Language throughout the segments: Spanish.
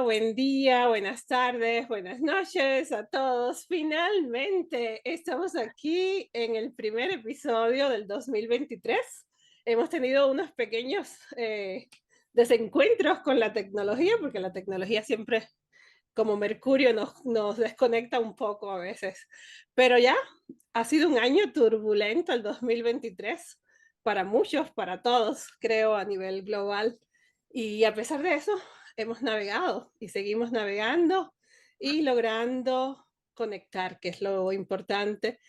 buen día, buenas tardes, buenas noches a todos. Finalmente estamos aquí en el primer episodio del 2023. Hemos tenido unos pequeños desencuentros con la tecnología, porque la tecnología siempre, como Mercurio, nos desconecta un poco a veces. Pero ya ha sido un año turbulento el 2023 para muchos, para todos, creo, a nivel global. Y a pesar de eso, hemos navegado y seguimos navegando y logrando conectar, que es lo importante,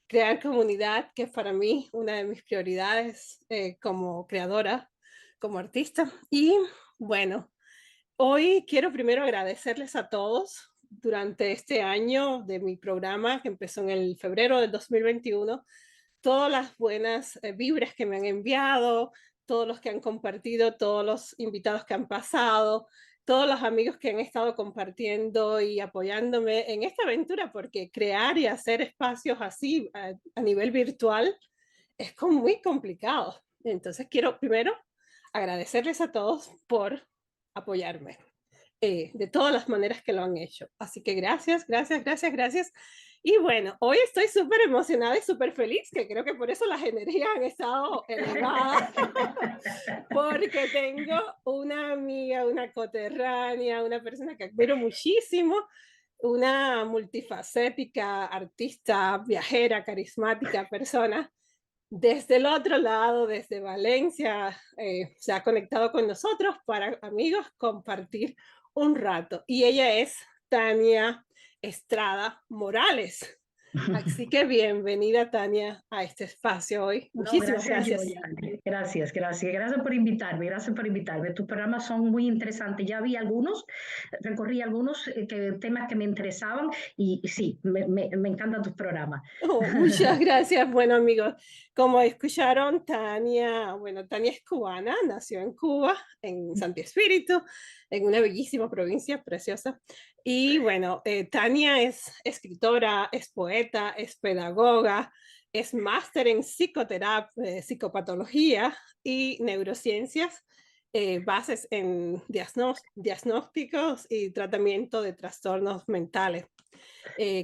crear comunidad, que es para mí una de mis prioridades como creadora, como artista. Y bueno, hoy quiero primero agradecerles a todos durante este año de mi programa que empezó en el febrero del 2021, todas las buenas vibras que me han enviado, todos los que han compartido, todos los invitados que han pasado, todos los amigos que han estado compartiendo y apoyándome en esta aventura, porque crear y hacer espacios así a nivel virtual es muy complicado. Entonces quiero primero agradecerles a todos por apoyarme de todas las maneras que lo han hecho. Así que gracias, gracias, gracias, gracias. Y bueno, hoy estoy súper emocionada y súper feliz, que creo que por eso las energías han estado elevadas, porque tengo una amiga, una coterránea, una persona que admiro muchísimo, una multifacética, artista, viajera, carismática persona. Desde el otro lado, desde Valencia, se ha conectado con nosotros para, amigos, compartir un rato. Y ella es Tania Estrada Morales. Así que bienvenida, Tania, a este espacio hoy. No, Muchísimas gracias, gracias. Joya. Gracias, gracias. Gracias por invitarme, gracias por invitarme. Tus programas son muy interesantes. Ya vi algunos, recorrí algunos temas que me interesaban y sí, me encantan tus programas. Oh, muchas gracias. Bueno, amigos, como escucharon, Tania, bueno, Tania es cubana, nació en Cuba, en Santi Espíritu, en una bellísima provincia preciosa. Y bueno, Tania es escritora, es poeta, es pedagoga, es máster en psicoterapia, psicopatología y neurociencias, bases en diagnósticos y tratamiento de trastornos mentales.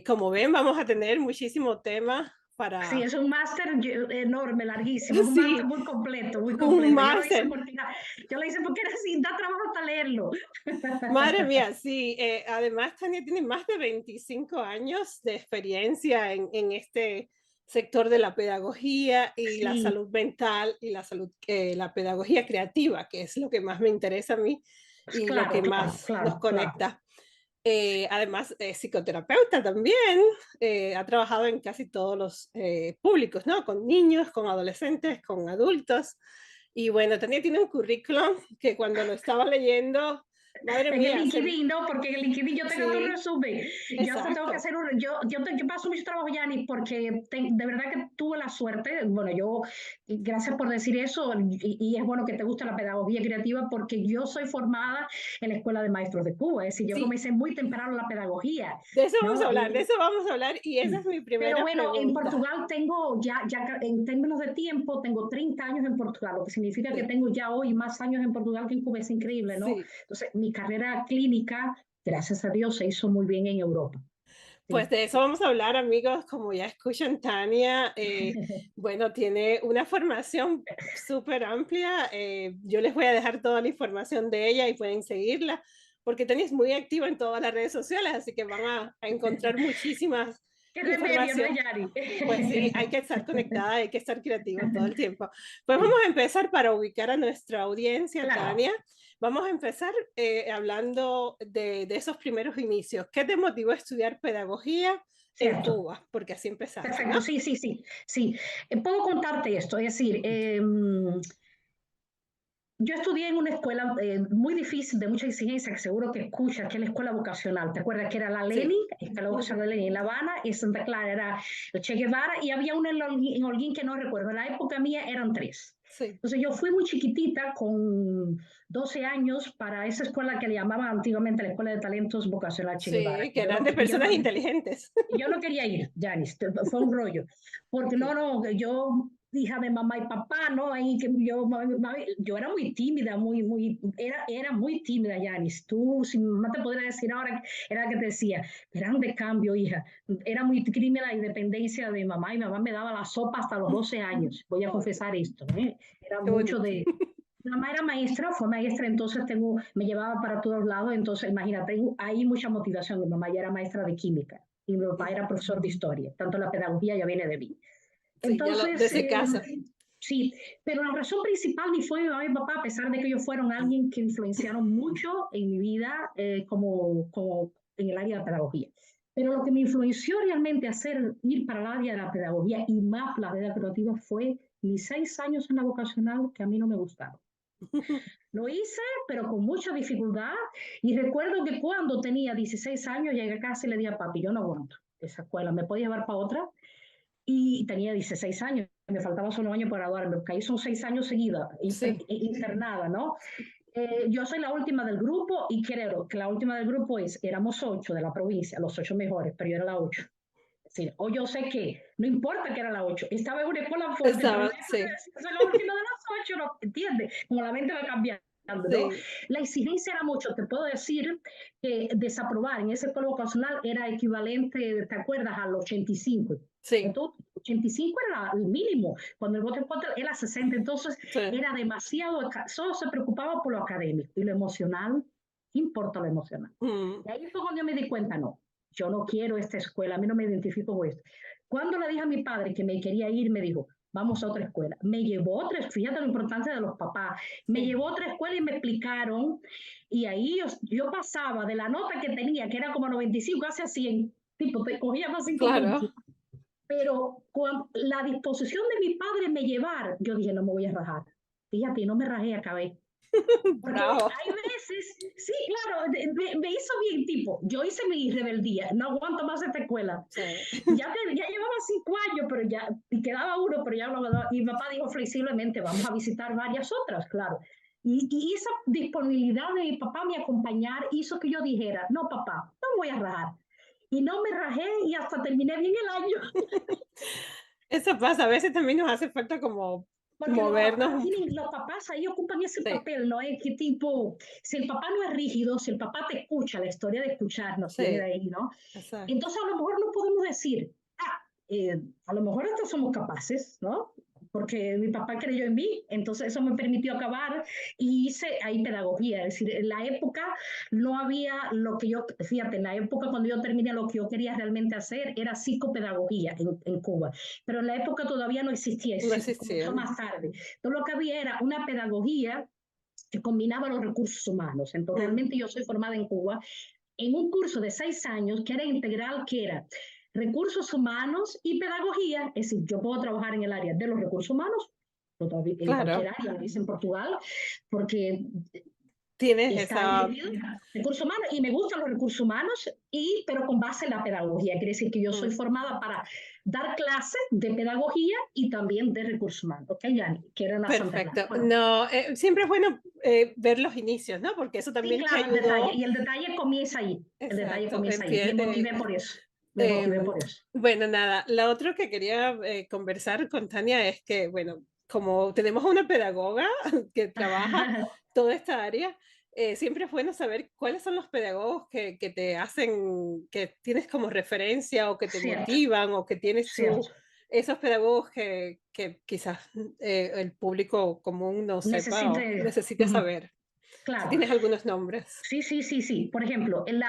Como ven, vamos a tener muchísimo tema Sí, para, es un máster enorme, larguísimo, es un máster sí, muy completo, muy un completo. máster. Yo lo hice porque era así, da trabajo hasta leerlo. Madre mía, sí. Además, Tania tiene más de 25 años de experiencia en este sector de la pedagogía y la Sí, salud mental y la salud, la pedagogía creativa, que es lo que más me interesa a mí y lo claro, que claro, más nos claro, claro. conecta. Además, psicoterapeuta también, ha trabajado en casi todos los públicos, ¿no? Con niños, con adolescentes, con adultos. Y bueno, también tiene un currículum que cuando lo estaba leyendo, madre En el mía, LinkedIn, ¿no? Porque en el LinkedIn yo tengo hasta un sí, resumen. Yo hasta tengo que exacto. hacer yo paso mucho trabajo, Yanni, porque de verdad que tuve la suerte, bueno, gracias por decir eso, y es bueno que te gusta la pedagogía creativa, porque yo soy formada en la Escuela de Maestros de Cuba, es decir, yo Sí, comencé muy temprano la pedagogía, de eso vamos a ¿no? hablar, de eso vamos a hablar. Y esa es mi Pero primera bueno, en pregunta. Portugal tengo en términos de tiempo, tengo 30 años en Portugal, lo que significa que Sí, tengo ya hoy más años en Portugal que en Cuba, es increíble, ¿no? sí. Entonces, mi carrera clínica, gracias a Dios, se hizo muy bien en Europa. Pues Sí. de eso vamos a hablar, amigos. Como ya escuchan, Tania, bueno, tiene una formación súper amplia. Yo les voy a dejar toda la información de ella y pueden seguirla, porque Tania es muy activa en todas las redes sociales, así que van a encontrar muchísimas ¿Qué remedio, no es, información. Yari? Pues sí, hay que estar conectada, hay que estar creativo todo el tiempo. Pues vamos a empezar para ubicar a nuestra audiencia, Claro, Tania. Vamos a empezar hablando de esos primeros inicios. ¿Qué te motivó a estudiar pedagogía en cierto. Cuba? Porque así empezaste, ¿no? Perfecto, sí, sí, sí, sí. Puedo contarte esto, es decir, yo estudié en una escuela muy difícil, de mucha exigencia, que seguro que escuchas, que es la escuela vocacional. ¿Te acuerdas que era la Sí. Lenin, escuela vocacional de Lenin en La Habana, y Santa Clara era el Che Guevara, y había una en Holguín que no recuerdo. En la época mía eran tres. Sí. Entonces yo fui muy chiquitita, con 12 años, para esa escuela que le llamaban antiguamente la Escuela de Talentos Vocacional Che Guevara. Sí, que eran de Yo personas no, inteligentes. yo no quería ir, Janis, fue un rollo, porque Ok. no, yo hija de mamá y papá, ¿no? Ahí que yo era muy tímida, era muy tímida, Yanis. Tú, si mamá te podría decir ahora, era que te decía, grande cambio, hija. Era muy tímida la independencia de mamá y mamá me daba la sopa hasta los 12 años. Voy a Oh, confesar esto, ¿eh? Era qué mucho bonito. de... Mi mamá era maestra, fue maestra, entonces me llevaba para todos lados, entonces imagínate, hay mucha motivación. Mi mamá ya era maestra de química y mi papá era profesor de historia, tanto la pedagogía ya viene de mí. Sí, Entonces, desde casa. sí, pero la razón principal ni fue mi mamá y mi papá, a pesar de que ellos fueron alguien que influenciaron mucho en mi vida como en el área de pedagogía. Pero lo que me influenció realmente a ir para el área de la pedagogía y más la vida creativa fue mis 6 años en la vocacional que a mí no me gustaron. Lo hice, pero con mucha dificultad. Y recuerdo que cuando tenía 16 años llegué a casa y le dije a papi, yo no aguanto esa escuela, ¿me puede llevar para otra? Y tenía 16 años, me faltaba solo un año para graduarme, porque ahí son 6 años seguidas, Sí, internada, ¿no? Yo soy la última del grupo y creo que la última del grupo éramos 8 de la provincia, los 8 mejores, pero yo era la 8. Es decir, o yo sé que no importa que era la 8, estaba en una escuela fuerte, pero no estaba, es sí, soy la última de las 8, ¿no? ¿Entiendes? Como la mente va cambiando, ¿no? sí, La exigencia era mucho, te puedo decir que desaprobar en ese escuela vocacional era equivalente, ¿te acuerdas? Al 85. sí, Entonces, 85 era el mínimo, cuando el voto en contra era 60, entonces sí. era demasiado, solo se preocupaba por lo académico y lo emocional, ¿qué importa lo emocional? Mm. Y ahí fue cuando yo me di cuenta, no, yo no quiero esta escuela, a mí no me identifico con esto. Cuando le dije a mi padre que me quería ir, me dijo, vamos a otra escuela. Me llevó a otra, fíjate la importancia de los papás, me Sí. llevó a otra escuela y me explicaron, y ahí yo pasaba de la nota que tenía, que era como 95, hacia 100, tipo, te cogía más 5 Claro. puntos. Pero con la disposición de mi padre me llevar, yo dije, no me voy a rajar. Fíjate, no me rajé, acabé. Porque Bravo. hay veces, sí, claro, me hizo bien, tipo, yo hice mi rebeldía, no aguanto más esta escuela. Sí. Ya llevaba 5 años, pero ya, y quedaba uno, pero ya no, y mi papá dijo flexiblemente, vamos a visitar varias otras, claro. Y esa disponibilidad de mi papá a me acompañar hizo que yo dijera, no, papá, no voy a rajar. Y no me rajé y hasta terminé bien el año. Eso pasa, a veces también nos hace falta como Porque movernos un poco. los papás ahí ocupan ese Sí, papel, ¿no? Es que tipo, si el papá no es rígido, si el papá te escucha, la historia de escucharnos viene de sí, ahí, ¿no? exacto. Entonces a lo mejor no podemos decir, a lo mejor estos somos capaces, ¿no? Porque mi papá creyó en mí, entonces eso me permitió acabar y hice ahí pedagogía, es decir, en la época no había lo que yo, fíjate, en la época cuando yo terminé lo que yo quería realmente hacer era psicopedagogía en Cuba, pero en la época todavía no existía, No comenzó existían. más tarde. Entonces lo que había era una pedagogía que combinaba los recursos humanos. Entonces Mm. realmente yo soy formada en Cuba en un curso de 6 años que era integral, que era recursos humanos y pedagogía, es decir, yo puedo trabajar en el área de los recursos humanos, en cualquier Claro, área, en Portugal, porque tienes está ahí esa. metido recursos humanos y me gustan los recursos humanos, pero con base en la pedagogía, quiere decir que yo soy Mm. formada para dar clases de pedagogía y también de recursos humanos, ¿ok, Yani? Que era la Santa Clara. Perfecto. Bueno, No, siempre es bueno ver los inicios, ¿no? Porque eso sí, también te claro, el detalle, ayudó. y el detalle comienza ahí, el detalle Exacto. comienza ahí. Me motivé Em, por eso. bueno, nada, la otra que quería conversar con Tania es que, bueno, como tenemos una pedagoga que trabaja toda esta área, siempre es bueno saber cuáles son los pedagogos que te hacen, que tienes como referencia o que te Cierto, motivan o que tienes tú, cierto. esos pedagogos que quizás el público común no sepa o Necesite, necesite saber. Si claro. tienes algunos nombres. Sí, sí, sí, sí. Por ejemplo, el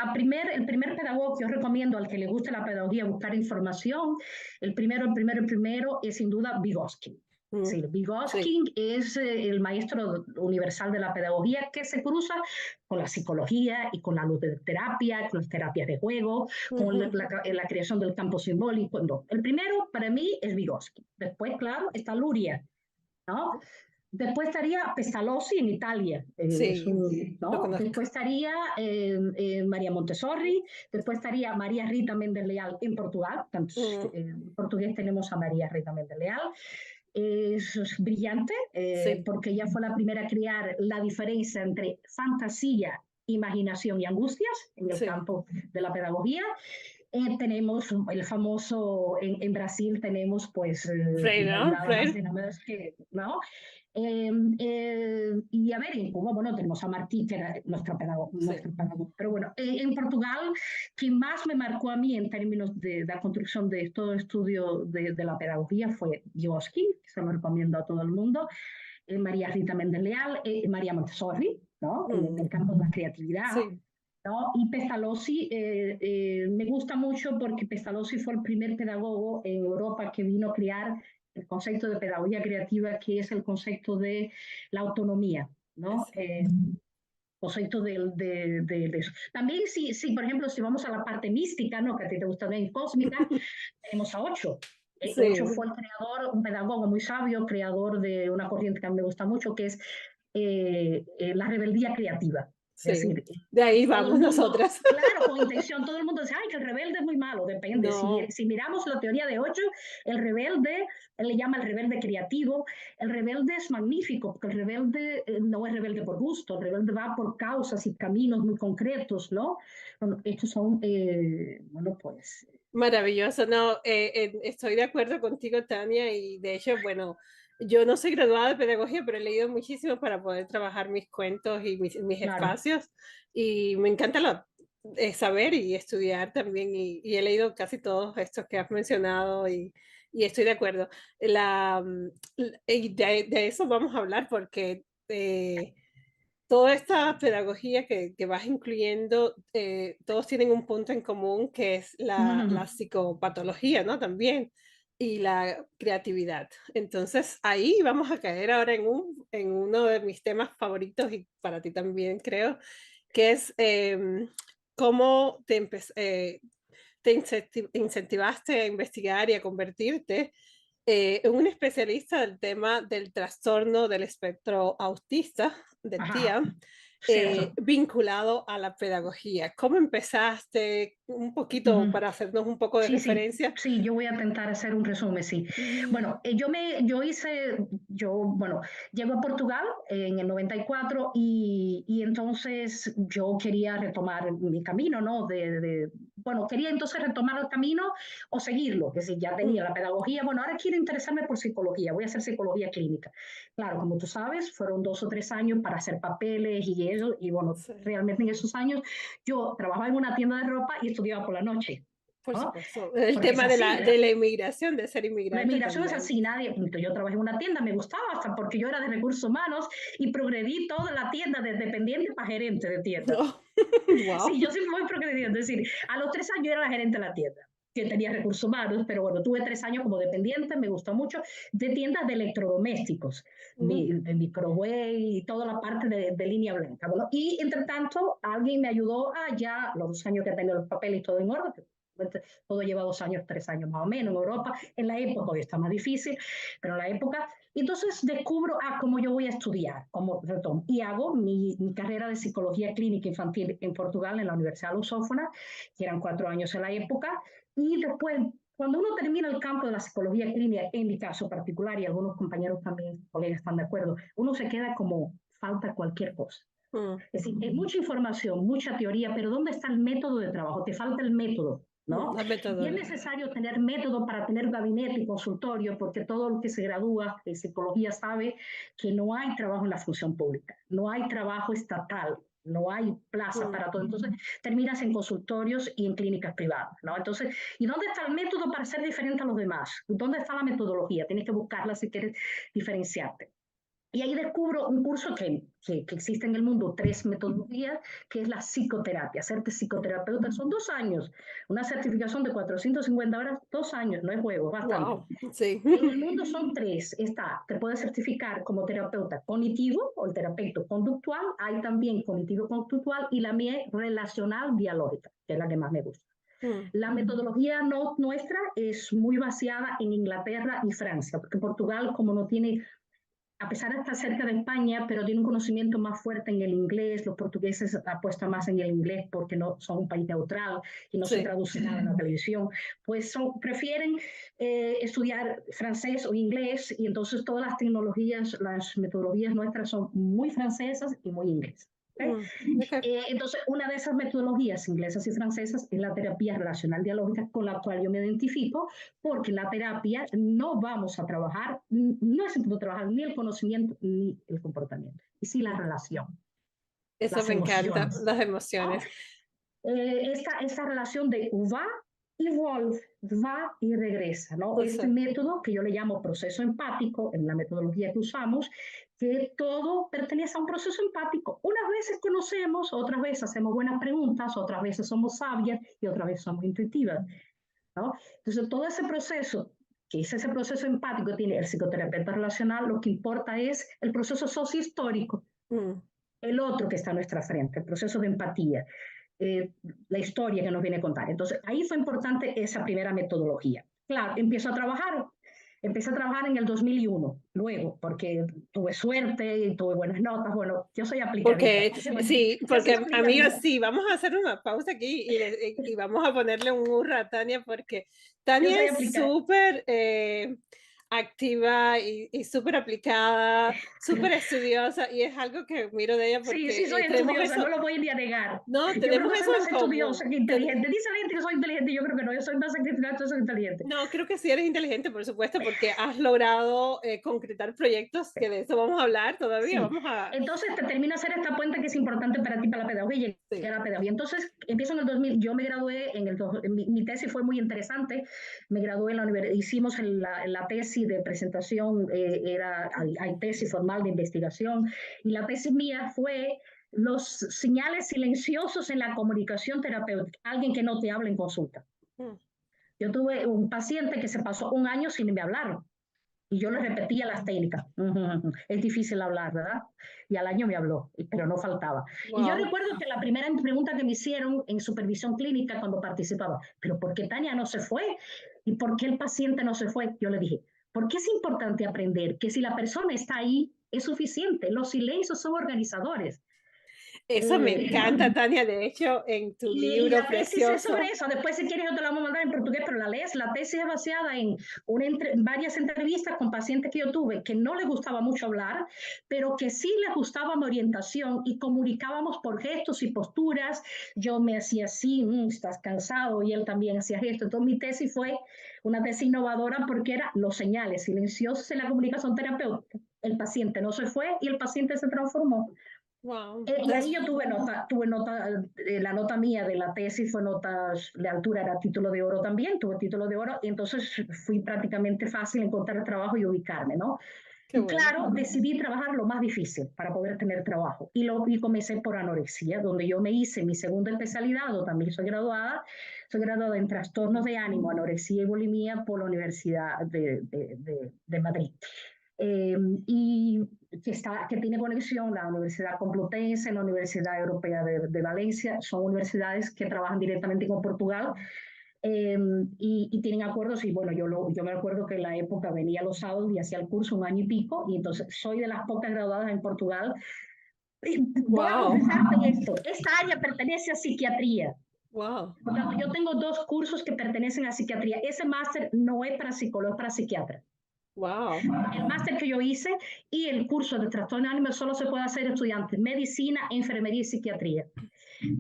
primer pedagogo que yo recomiendo al que le guste la pedagogía buscar información, el primero es sin duda Vygotsky. Mm, Sí, sí. Vygotsky es el maestro universal de la pedagogía que se cruza con la psicología y con la ludoterapia, con las terapias de juego, con Ujú. la creación del campo simbólico. No. El primero para mí es Vygotsky. Después, claro, está Luria, ¿no? Después estaría Pestalozzi en Italia, Sí, lo ¿no? conozco. Después estaría María Montessori, después estaría María Rita Méndez Leal en Portugal, Mm, en portugués tenemos a María Rita Méndez Leal, es brillante sí. porque ella fue la primera a crear la diferencia entre fantasía, imaginación y angustias en el Sí. campo de la pedagogía. Tenemos el famoso, en Brasil tenemos pues Freire, ¿no? nada más Freire. y nada menos que, ¿no? Y a ver, en Cuba, bueno, tenemos a Martí, que era Sí. nuestro pedagogo. Pero bueno, en Portugal, quien más me marcó a mí en términos de la construcción de todo estudio de la pedagogía fue Vygotsky, que se lo recomiendo a todo el mundo, María Rita Méndez Leal, María Montessori, ¿no? En el campo de la creatividad. Sí. ¿No? Y Pestalozzi me gusta mucho porque Pestalozzi fue el primer pedagogo en Europa que vino a crear el concepto de pedagogía creativa, que es el concepto de la autonomía, ¿no? Concepto de eso. También si, por ejemplo, si vamos a la parte mística, ¿no? Que a ti te gusta ver cósmica, tenemos a Ocho. Ocho Sí. fue el creador, un pedagogo muy sabio, creador de una corriente que a mí me gusta mucho, que es la rebeldía creativa. Es Sí. decir, De ahí todo vamos el mundo, nosotras. claro, con intención, todo el mundo dice, ay, que el rebelde es muy malo, depende. No. Si miramos la teoría de Ocho, el rebelde, él le llama el rebelde creativo, el rebelde es magnífico, porque el rebelde no es rebelde por gusto, el rebelde va por causas y caminos muy concretos, ¿no? Bueno, estos son, bueno, pues... Maravilloso, no, estoy de acuerdo contigo, Tania, y de hecho, bueno, yo no soy graduada de pedagogía, pero he leído muchísimo para poder trabajar mis cuentos y mis Claro. espacios, y me encanta saber y estudiar también, y he leído casi todos estos que has mencionado, y estoy de acuerdo. Y de eso vamos a hablar porque toda esta pedagogía que vas incluyendo, todos tienen un punto en común que es la psicopatología, ¿no? También, y la creatividad. Entonces, ahí vamos a caer ahora en uno de mis temas favoritos y para ti también, creo, que es cómo te incentivaste a investigar y a convertirte en un especialista del tema del trastorno del espectro autista, del Ajá, TIA, cierto. vinculado a la pedagogía. ¿Cómo empezaste? Un poquito Ujú. para hacernos un poco de Sí, sí, referencia. sí, yo voy a intentar hacer un resumen, sí. Mm. Bueno, bueno, llego a Portugal en el 94 y entonces yo quería retomar mi camino, ¿no? Bueno, quería entonces retomar el camino o seguirlo, es decir, ya tenía Mm. la pedagogía, bueno, ahora quiero interesarme por psicología, voy a hacer psicología clínica. Claro, como tú sabes, fueron 2 o 3 años para hacer papeles y eso, y bueno, Sí, realmente en esos años yo trabajaba en una tienda de ropa y estudiaba por la noche. por ¿No? supuesto. El Porque es tema de así, la, ¿verdad? de la inmigración, de ser La inmigrante inmigración es también. así, nadie, yo trabajé en una tienda, me gustaba hasta porque yo era de recursos humanos y progredí toda la tienda de dependiente para gerente de tienda. Oh, wow. Sí, yo siempre voy progrediendo, es decir, a los 3 años era la gerente de la tienda, que tenía recursos humanos, pero bueno, tuve 3 años como dependiente, me gustó mucho, de tiendas de electrodomésticos, Mm, de microwave y toda la parte de línea blanca. Bueno, y entre tanto, alguien me ayudó a ya, los 2 años que tenía los papeles y todo en orden, todo lleva 2 años, 3 años más o menos en Europa. En la época hoy está más difícil, pero en la época. Entonces descubro cómo yo voy a estudiar, como retomo, y hago mi carrera de psicología clínica infantil en Portugal, en la Universidad Lusófona, que eran 4 años en la época, y después, cuando uno termina el campo de la psicología clínica, en mi caso particular, y algunos compañeros también, colegas están de acuerdo, uno se queda como falta cualquier cosa. mm, Es decir, hay mucha información, mucha teoría, pero ¿dónde está el método de trabajo? Te falta el método, ¿no? la Y es metodología. necesario tener método para tener gabinete y consultorio, porque todo el que se gradúa de psicología sabe que no hay trabajo en la función pública, no hay trabajo estatal, no hay plaza Mm. para todo. Entonces terminas en consultorios y en clínicas privadas, ¿no? Entonces, ¿y dónde está el método para ser diferente a los demás? ¿Dónde está la metodología? Tienes que buscarla si quieres diferenciarte. Y ahí descubro un curso que existe en el mundo, 3 metodologías, que es la psicoterapia. Hacerte psicoterapeuta son 2 años. Una certificación de 450 horas, 2 años, no es juego, bastante. Wow, sí. En el mundo son tres. Te puedes certificar como terapeuta cognitivo o el terapeuta conductual. Hay también cognitivo conductual y la mía es relacional dialógica, que es la que más me gusta. Mm, La metodología nuestra es muy vaciada en Inglaterra y Francia, porque Portugal, como no tiene, a pesar de estar cerca de España, pero tiene un conocimiento más fuerte en el inglés. Los portugueses apuestan más en el inglés porque no son un país neutral y no se sí. traduce nada en la televisión. Pues prefieren estudiar francés o inglés y entonces todas las tecnologías, las metodologías nuestras son muy francesas y muy inglesas. Okay. Entonces, una de esas metodologías inglesas y francesas es la terapia relacional dialógica con la cual yo me identifico, porque en la terapia no vamos a trabajar, no es importante trabajar ni el conocimiento ni el comportamiento, y sí la relación, Eso las me encanta, emociones, las ¿no? emociones. Esta relación de va y vuelve, va y regresa, ¿no? Este Exacto. método que yo le llamo proceso empático, en la metodología que usamos, que todo pertenece a un proceso empático. Unas veces conocemos, otras veces hacemos buenas preguntas, otras veces somos sabias y otras veces somos intuitivas, ¿no? Entonces, todo ese proceso, que es ese proceso empático que tiene el psicoterapeuta relacional, lo que importa es el proceso sociohistórico, el otro que está a nuestra frente, el proceso de empatía, la historia que nos viene a contar. Entonces, ahí fue importante esa primera metodología. Claro, empecé a trabajar en el 2001, luego, porque tuve suerte y tuve buenas notas. Bueno, yo soy aplicadita. Porque sí, Yo soy porque amigos, aplicadita. sí, vamos a hacer una pausa aquí y vamos a ponerle un hurra a Tania, porque Yo Tania soy es aplicada. súper activa y súper aplicada, súper estudiosa, y es algo que miro de ella Sí, sí, porque soy tenemos estudiosa, no eso, lo voy ni a negar. no, Yo creo tenemos que soy eso más en estudiosa común. que inteligente. Dice la gente que soy inteligente, yo creo que no, yo soy más sacrificada que soy inteligente. No, creo que sí eres inteligente, por supuesto, porque has logrado concretar proyectos, que de eso vamos a hablar todavía, Sí, vamos a... entonces te termino hacer esta puente que es importante para ti, para la pedagogía, y Sí. llegar a la pedagogía. Entonces empiezo en el 2000, yo me gradué mi tesis fue muy interesante, me gradué en la universidad, hicimos la tesis de presentación, hay tesis formal de investigación, y la tesis mía fue los señales silenciosos en la comunicación terapéutica, alguien que no te habla en consulta. Mm, Yo tuve un paciente que se pasó un año sin me hablar. Y yo le wow, repetía las técnicas. Es difícil hablar, ¿verdad? Y al año me habló, pero no faltaba. Y yo wow. recuerdo que la primera pregunta que me hicieron en supervisión clínica cuando participaba, pero ¿por qué Tania no se fue? ¿Y por qué el paciente no se fue? Yo le dije, porque es importante aprender que si la persona está ahí, es suficiente. Los silencios son organizadores. Eso me Eh, encanta, Tania. De hecho, en tu y libro la tesis es sobre precioso. eso. Después, si quieres, yo te la vamos a mandar en portugués, pero la lees. La tesis es basada en varias entrevistas con pacientes que yo tuve que no les gustaba mucho hablar, pero que sí les gustaba mi orientación y comunicábamos por gestos y posturas. Yo me hacía así, estás cansado, y él también hacía gestos. Entonces, mi tesis fue una tesis innovadora porque era los señales silenciosos en la comunicación terapéutica. El paciente no se fue y el paciente se transformó. Wow. Y ahí yo la nota mía de la tesis fue nota de altura, era título de oro también, tuve título de oro, y entonces fui prácticamente fácil encontrar trabajo y ubicarme, ¿no? Qué Y bueno. claro, decidí trabajar lo más difícil para poder tener trabajo. Y comencé por anorexia, donde yo me hice mi segunda especialidad, o también soy graduada en trastornos de ánimo, anorexia y bulimia por la Universidad de Madrid. eh, y que tiene conexión la Universidad Complutense, la Universidad Europea de Valencia, son universidades que trabajan directamente con Portugal, eh, y tienen acuerdos. Y bueno, yo me acuerdo que en la época venía los sábados y hacía el curso un año y pico, y entonces soy de las pocas graduadas en Portugal. Voy a Wow. confesarte esto, esta área pertenece a psiquiatría. Wow. Por tanto, yo tengo dos cursos que pertenecen a psiquiatría. Ese máster no es para psicólogo, es para psiquiatra. Wow. El máster que yo hice y el curso de trastorno de ánimo solo se puede hacer estudiantes medicina, enfermería y psiquiatría.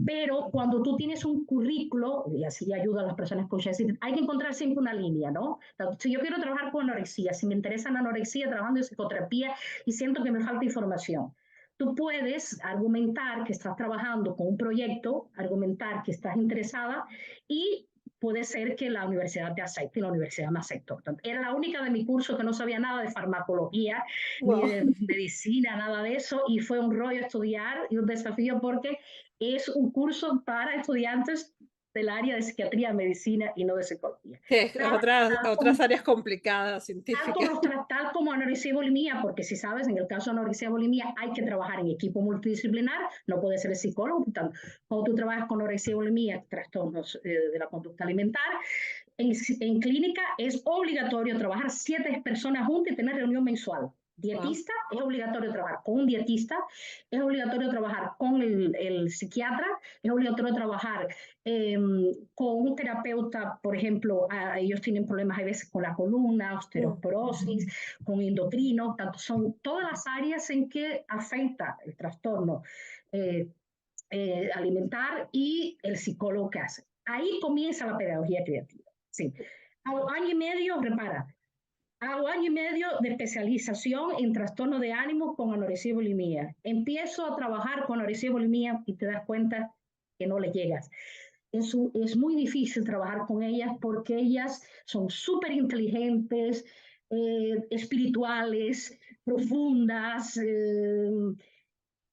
Pero cuando tú tienes un currículo, y así ayuda a las personas con Shakespeare, hay que encontrar siempre una línea, ¿no? Si yo quiero trabajar con anorexia, si me interesa la anorexia, trabajando en psicoterapia y siento que me falta información, tú puedes argumentar que estás trabajando con un proyecto, argumentar que estás interesada, y puede ser que la universidad te acepte, y la universidad me aceptó. Era la única de mi curso que no sabía nada de farmacología, ni Wow. de medicina, nada de eso, y fue un rollo estudiar y un desafío porque es un curso para estudiantes del área de psiquiatría, medicina y no de psicología. Que es Tal, otras áreas complicadas, científicas. tal como anorexia y bulimia, porque si sabes, en el caso de anorexia y bulimia hay que trabajar en equipo multidisciplinar, no puede ser el psicólogo. Cuando tú trabajas con anorexia y bulimia, trastornos de la conducta alimentar, en clínica es obligatorio trabajar 7 personas juntas y tener reunión mensual. Wow. Dietista, es obligatorio trabajar con un dietista, es obligatorio trabajar con el psiquiatra, es obligatorio trabajar con un terapeuta. Por ejemplo, ellos tienen problemas a veces con la columna, Mm. osteoporosis, con endocrino, son todas las áreas en que afecta el trastorno eh, alimentar y el psicólogo que hace. Ahí comienza la pedagogía creativa. Sí. A un año y medio, repara, hago año y medio de especialización en trastorno de ánimo con anorexia y bulimia. Empiezo a trabajar con anorexia y bulimia y te das cuenta que no le llegas. Es muy difícil trabajar con ellas porque ellas son súper inteligentes, espirituales, profundas,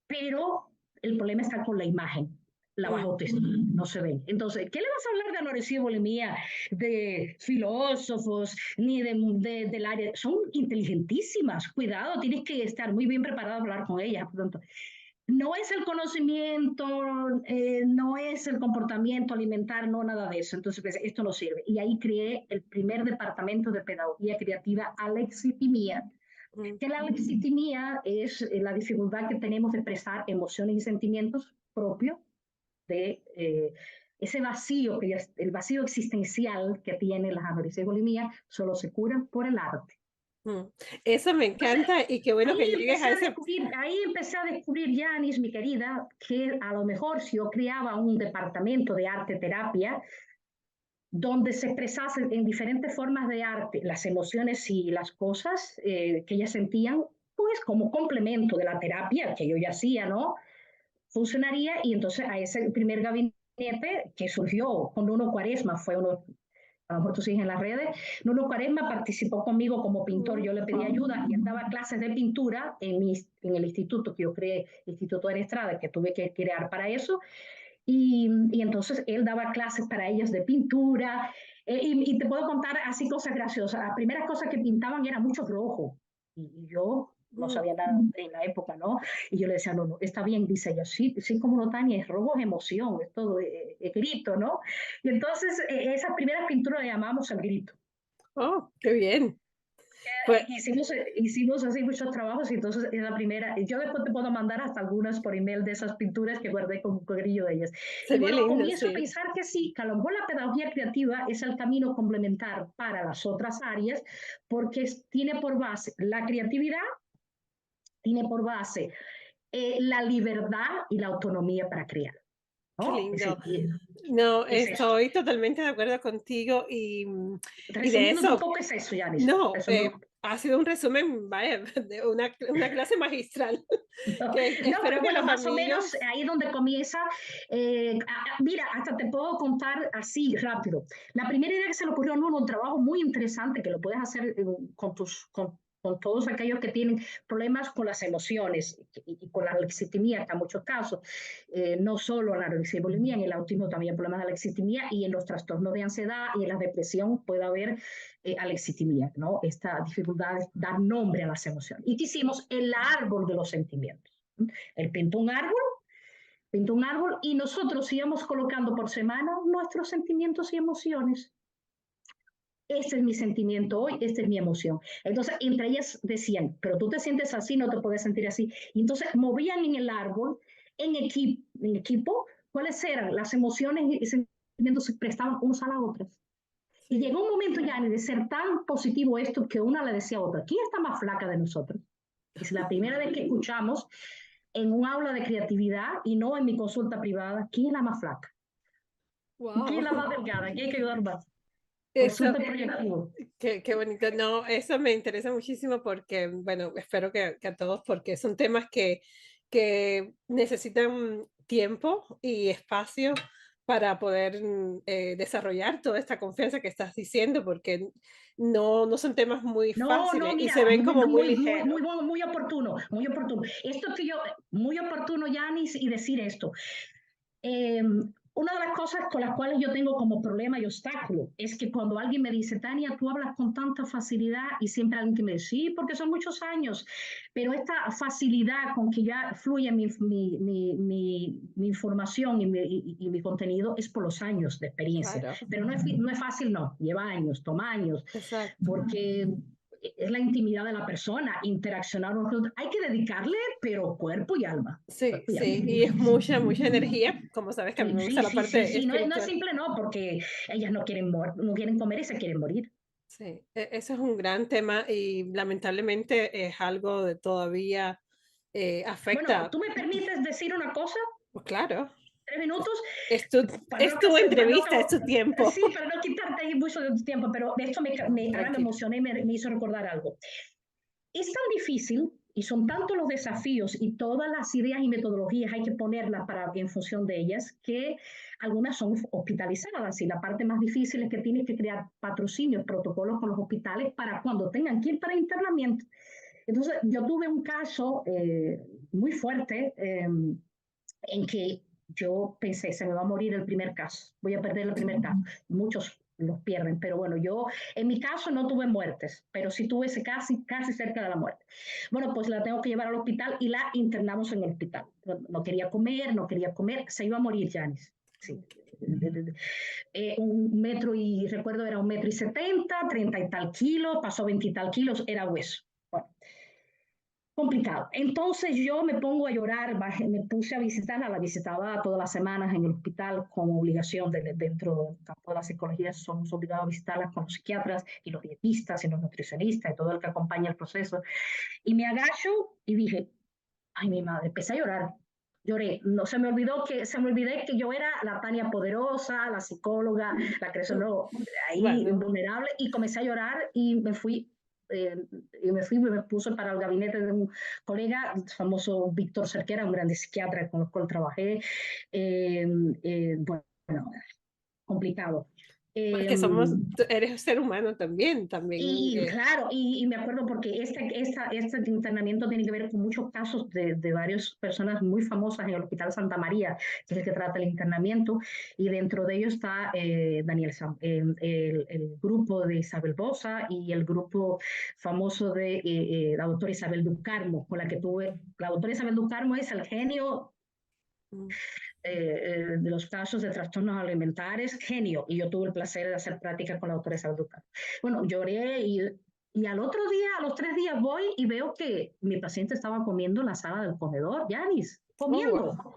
pero el problema está con la imagen, la baja autoestima, no se ve. Entonces, ¿qué le vas a hablar de anorexia y bulimia, de filósofos, ni del área? Son inteligentísimas, cuidado, tienes que estar muy bien preparado para hablar con ellas. Por tanto, no es el conocimiento, no es el comportamiento alimentar, no nada de eso. Entonces, pues, esto no sirve. Y ahí creé el primer departamento de pedagogía creativa, Alexitimía, que la lexitimia es la dificultad que tenemos de expresar emociones y sentimientos propios de ese vacío, el vacío existencial que tiene la anorexia y bulimia, solo se cura por el arte. Eso me Entonces, encanta y qué bueno que llegues a ese... ahí empecé a descubrir, Yanis, mi querida, que a lo mejor si yo creaba un departamento de arte terapia, donde se expresasen en diferentes formas de arte las emociones y las cosas que ellas sentían, pues como complemento de la terapia que yo ya hacía, ¿no? Funcionaría y entonces a ese primer gabinete que surgió con Nuno Cuaresma, fue uno, a lo mejor tú sigues en las redes, Nuno Cuaresma participó conmigo como pintor, yo le pedí ayuda y él daba clases de pintura en el instituto que yo creé, Instituto de Estrada, que tuve que crear para eso, y entonces él daba clases para ellos de pintura, y te puedo contar así cosas graciosas. Las primeras cosas que pintaban era mucho rojo, y yo no sabía nada en la época, ¿no? Y yo le decía, no, no, está bien, dice ella, sí, sí, como no, Tania, es rojo, es emoción, es todo, es grito, ¿no? Y entonces esas primeras pinturas le llamamos el grito. Oh, qué bien. Pues Hicimos así muchos trabajos y entonces es la primera. Yo después te puedo mandar hasta algunas por email de esas pinturas que guardé con un cuadrillo de ellas. Y sería bueno, lindo, comienzo a sí. pensar que sí, que a lo mejor la pedagogía creativa es el camino complementar para las otras áreas porque tiene por base la creatividad, tiene por base la libertad y la autonomía para crear. Qué ¿No? lindo. No, Es esto. estoy totalmente de acuerdo contigo y de Resumiendo un eso, poco es eso, Yanis. no, Resumiendo. ha sido un resumen, vaya, de una clase magistral No, que no, espero pero que bueno, los más o menos amigos, ahí donde comienza. Mira, hasta te puedo contar así rápido. La primera idea que se le ocurrió a uno, un trabajo muy interesante que lo puedes hacer con todos aquellos que tienen problemas con las emociones y con la alexitimia, que en muchos casos, no solo en la anorexia y bulimia, en el autismo también hay problemas de alexitimia y en los trastornos de ansiedad y en la depresión puede haber alexitimia, ¿no? Esta dificultad de dar nombre a las emociones. Y que hicimos el árbol de los sentimientos. Él pintó un árbol y nosotros íbamos colocando por semana nuestros sentimientos y emociones. Este es mi sentimiento hoy, esta es mi emoción. Entonces, entre ellas decían, pero tú te sientes así, no te puedes sentir así. Y entonces movían en el árbol, en equipo, cuáles eran las emociones y sentimientos se prestaban unos a las otras. Y sí, llegó un momento ya de ser tan positivo esto que una le decía a otra, ¿quién está más flaca de nosotros? Es la primera vez que escuchamos en un aula de creatividad y no en mi consulta privada, ¿quién es la más flaca? ¿Quién es wow. la más delgada? ¿Quién hay que ayudar más? Pues Eso, súper proyectivo. qué bonito. No, eso me interesa muchísimo porque, bueno, espero que a todos, porque son temas que necesitan tiempo y espacio para poder desarrollar toda esta confianza que estás diciendo, porque no son temas muy No, no, fáciles y mira, se ven muy, como muy muy, muy, ligeros. muy, muy oportuno, muy oportuno. Esto que yo, muy oportuno, Yanis, y decir esto. Una de las cosas con las cuales yo tengo como problema y obstáculo es que cuando alguien me dice, Tania, tú hablas con tanta facilidad y siempre alguien que me dice, sí, porque son muchos años, pero esta facilidad con que ya fluye mi información y mi contenido es por los años de experiencia. Claro, Pero no es fácil, no, lleva años, toma años, exacto. porque es la intimidad de la persona, interaccionar con otros. Hay que dedicarle, pero cuerpo y alma. Sí, Cuerpo y alma. sí, y es mucha energía, como sabes que a mí me gusta la parte Sí, no es espiritual. simple, no, porque ellas no quieren comer y se quieren morir. Sí, eso es un gran tema y lamentablemente es algo de todavía. Bueno, afecta. ¿tú me permites decir una cosa? Pues claro, 3 minutos es tu, para no, es tu para no, entrevista, es tu tiempo. sí, para no quitarte ahí mucho de tu tiempo, pero esto No, ahora me tranquilo. emocioné y me hizo recordar algo. Es tan difícil y son tantos los desafíos y todas las ideas y metodologías hay que ponerlas en función de ellas que algunas son hospitalizadas y la parte más difícil es que tienes que crear patrocinios, protocolos con los hospitales para cuando tengan que ir para internamiento. Entonces, yo tuve un caso muy fuerte en que yo pensé, se me va a morir el primer caso, voy a perder el primer caso. Muchos los pierden, pero bueno, yo en mi caso no tuve muertes, pero sí tuve ese casi cerca de la muerte. Bueno, pues la tengo que llevar al hospital y la internamos en el hospital. No quería comer, no quería comer, se iba a morir Janice. Sí. Un metro y recuerdo era 1,70 m, 30 y tal kilos, pasó 20 y tal kilos, era hueso. Bueno, complicado. Entonces yo me pongo a llorar, me puse a visitarla, la visitaba todas las semanas en el hospital como obligación dentro del campo de la psicología, somos obligados a visitarla con los psiquiatras y los dietistas y los nutricionistas y todo el que acompaña el proceso. Y me agacho y dije, ay mi madre, empecé a llorar. Lloré, no se me olvidé que yo era la Tania poderosa, la psicóloga, la que no, ahí Bueno, vulnerable, y comencé a llorar eh, me puse para el gabinete de un colega, el famoso Víctor Cerquera, un gran psiquiatra con el cual trabajé. Bueno, complicado. Eh, porque somos, tú eres ser humano también, también. y claro, y me acuerdo porque este internamiento tiene que ver con muchos casos de varias personas muy famosas en el Hospital Santa María, que es el que trata el internamiento, y dentro de ellos está Daniel el grupo de Isabel Bosa y el grupo famoso de la doctora Isabel Ducarmo, con la que tuve. La doctora Isabel Ducarmo es el genio Mm. de los casos de trastornos alimentares, genio, y yo tuve el placer de hacer prácticas con la doctora Isabel Ducal. Bueno, lloré y al otro día, a los 3 días voy y veo que mi paciente estaba comiendo en la sala del comedor, Yanis, Oh, comiendo. wow.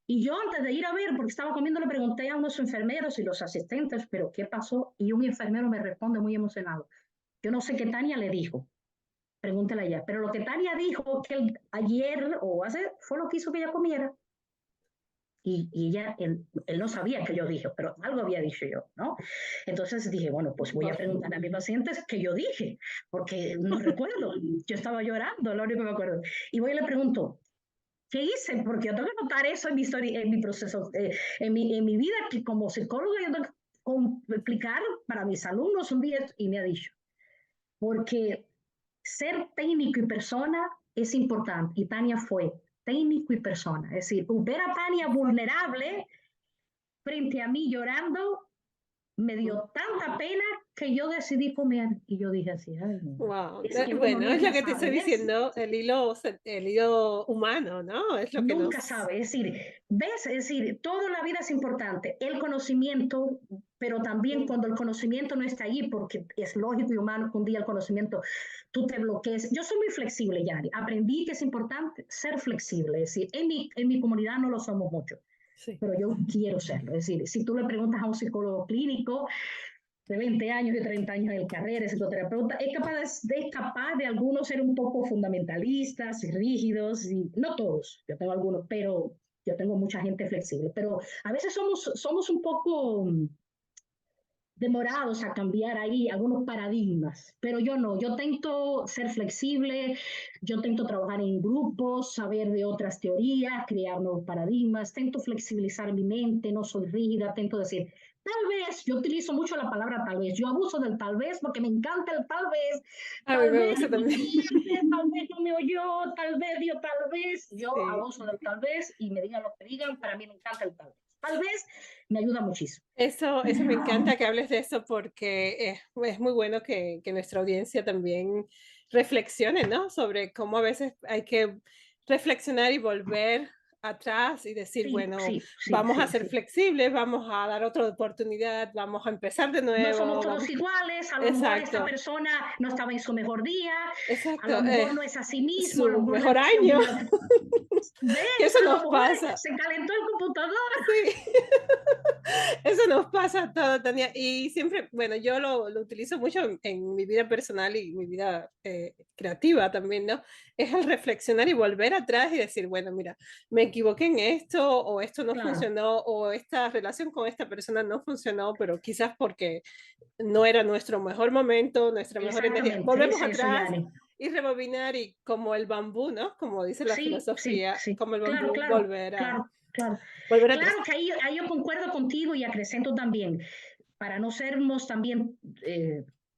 Y yo antes de ir a ver, porque estaba comiendo, le pregunté a unos enfermeros y los asistentes, pero ¿qué pasó? Y un enfermero me responde muy emocionado. Yo no sé qué Tania le dijo, pregúntela ya, pero lo que Tania dijo que ayer o hace fue lo que hizo que ella comiera y ella, él no sabía que yo dije, pero algo había dicho yo, ¿no? Entonces dije, bueno, pues voy a Wow. preguntar a mis pacientes qué yo dije, porque no recuerdo, yo estaba llorando, lo único que me acuerdo. Y voy y le pregunto, ¿qué hice? Porque yo tengo que contar eso en mi historia, en mi proceso, en mi vida, que como psicóloga yo tengo que explicar para mis alumnos un día, y me ha dicho, porque ser técnico y persona es importante. Y Tania fue técnico y persona. Es decir, ver a Tania vulnerable frente a mí llorando me dio tanta pena que yo decidí comer. Y yo dije así, ay, Wow. es que uno Bueno, es lo nunca que te estoy sabe, ¿ves? diciendo, el hilo humano, ¿no? Es lo que Nunca nos... sabe, es decir, ¿ves? Es decir, toda la vida es importante, el conocimiento, pero también Mm. cuando el conocimiento no está allí, porque es lógico y humano que un día el conocimiento tú te bloquees. Yo soy muy flexible, Yari, aprendí que es importante ser flexible, es decir, en mi comunidad no lo somos mucho, Sí. pero yo quiero serlo, es decir, si tú le preguntas a un psicólogo clínico, de 20 años y 30 años de carrera, psicoterapeuta, es capaz de algunos ser un poco fundamentalistas y rígidos, y no todos, yo tengo algunos, pero yo tengo mucha gente flexible, pero a veces somos un poco demorados a cambiar ahí algunos paradigmas, pero yo no, yo tento ser flexible, yo tento trabajar en grupos, saber de otras teorías, crear nuevos paradigmas, tento flexibilizar mi mente, no soy rígida, tento decir, tal vez, yo utilizo mucho la palabra tal vez, yo abuso del tal vez porque me encanta el A mí tal me vez, gusta también. tal vez no me oyó, tal vez dio tal vez, yo Sí. abuso del tal vez y me digan lo que digan, para mí me encanta el tal vez me ayuda muchísimo. Eso me encanta que hables de eso porque es muy bueno que nuestra audiencia también reflexione, ¿no? Sobre cómo a veces hay que reflexionar y volver atrás y decir, Sí, bueno, sí, sí, vamos a sí, ser sí. flexibles, vamos a dar otra oportunidad, vamos a empezar de No somos nuevo, todos vamos. iguales, a lo mejor esta Exacto, persona no estaba en su mejor día, a exacto. lo mejor no es a sí mismo, a lo Su mejor mejor relación año, bilateral. que ¿Ves? eso A lo nos mejor pasa. se calentó el computador. Sí. Eso nos pasa todo, Tania. Y siempre, bueno, yo lo utilizo mucho en mi vida personal y mi vida creativa también, ¿no? Es el reflexionar y volver atrás y decir, bueno, mira, me equivoqué en esto, o esto no Claro, funcionó, o esta relación con esta persona no funcionó, pero quizás porque no era nuestro mejor momento, nuestra mejor energía. exactamente, Volvemos es eso, atrás Yani. y rebobinar y como el bambú, ¿no? Como dice la Sí, sí, filosofía, sí. como el Claro, bambú, claro, claro, claro. volver Claro atrás. que ahí yo concuerdo contigo y acrecento también, para no sermos también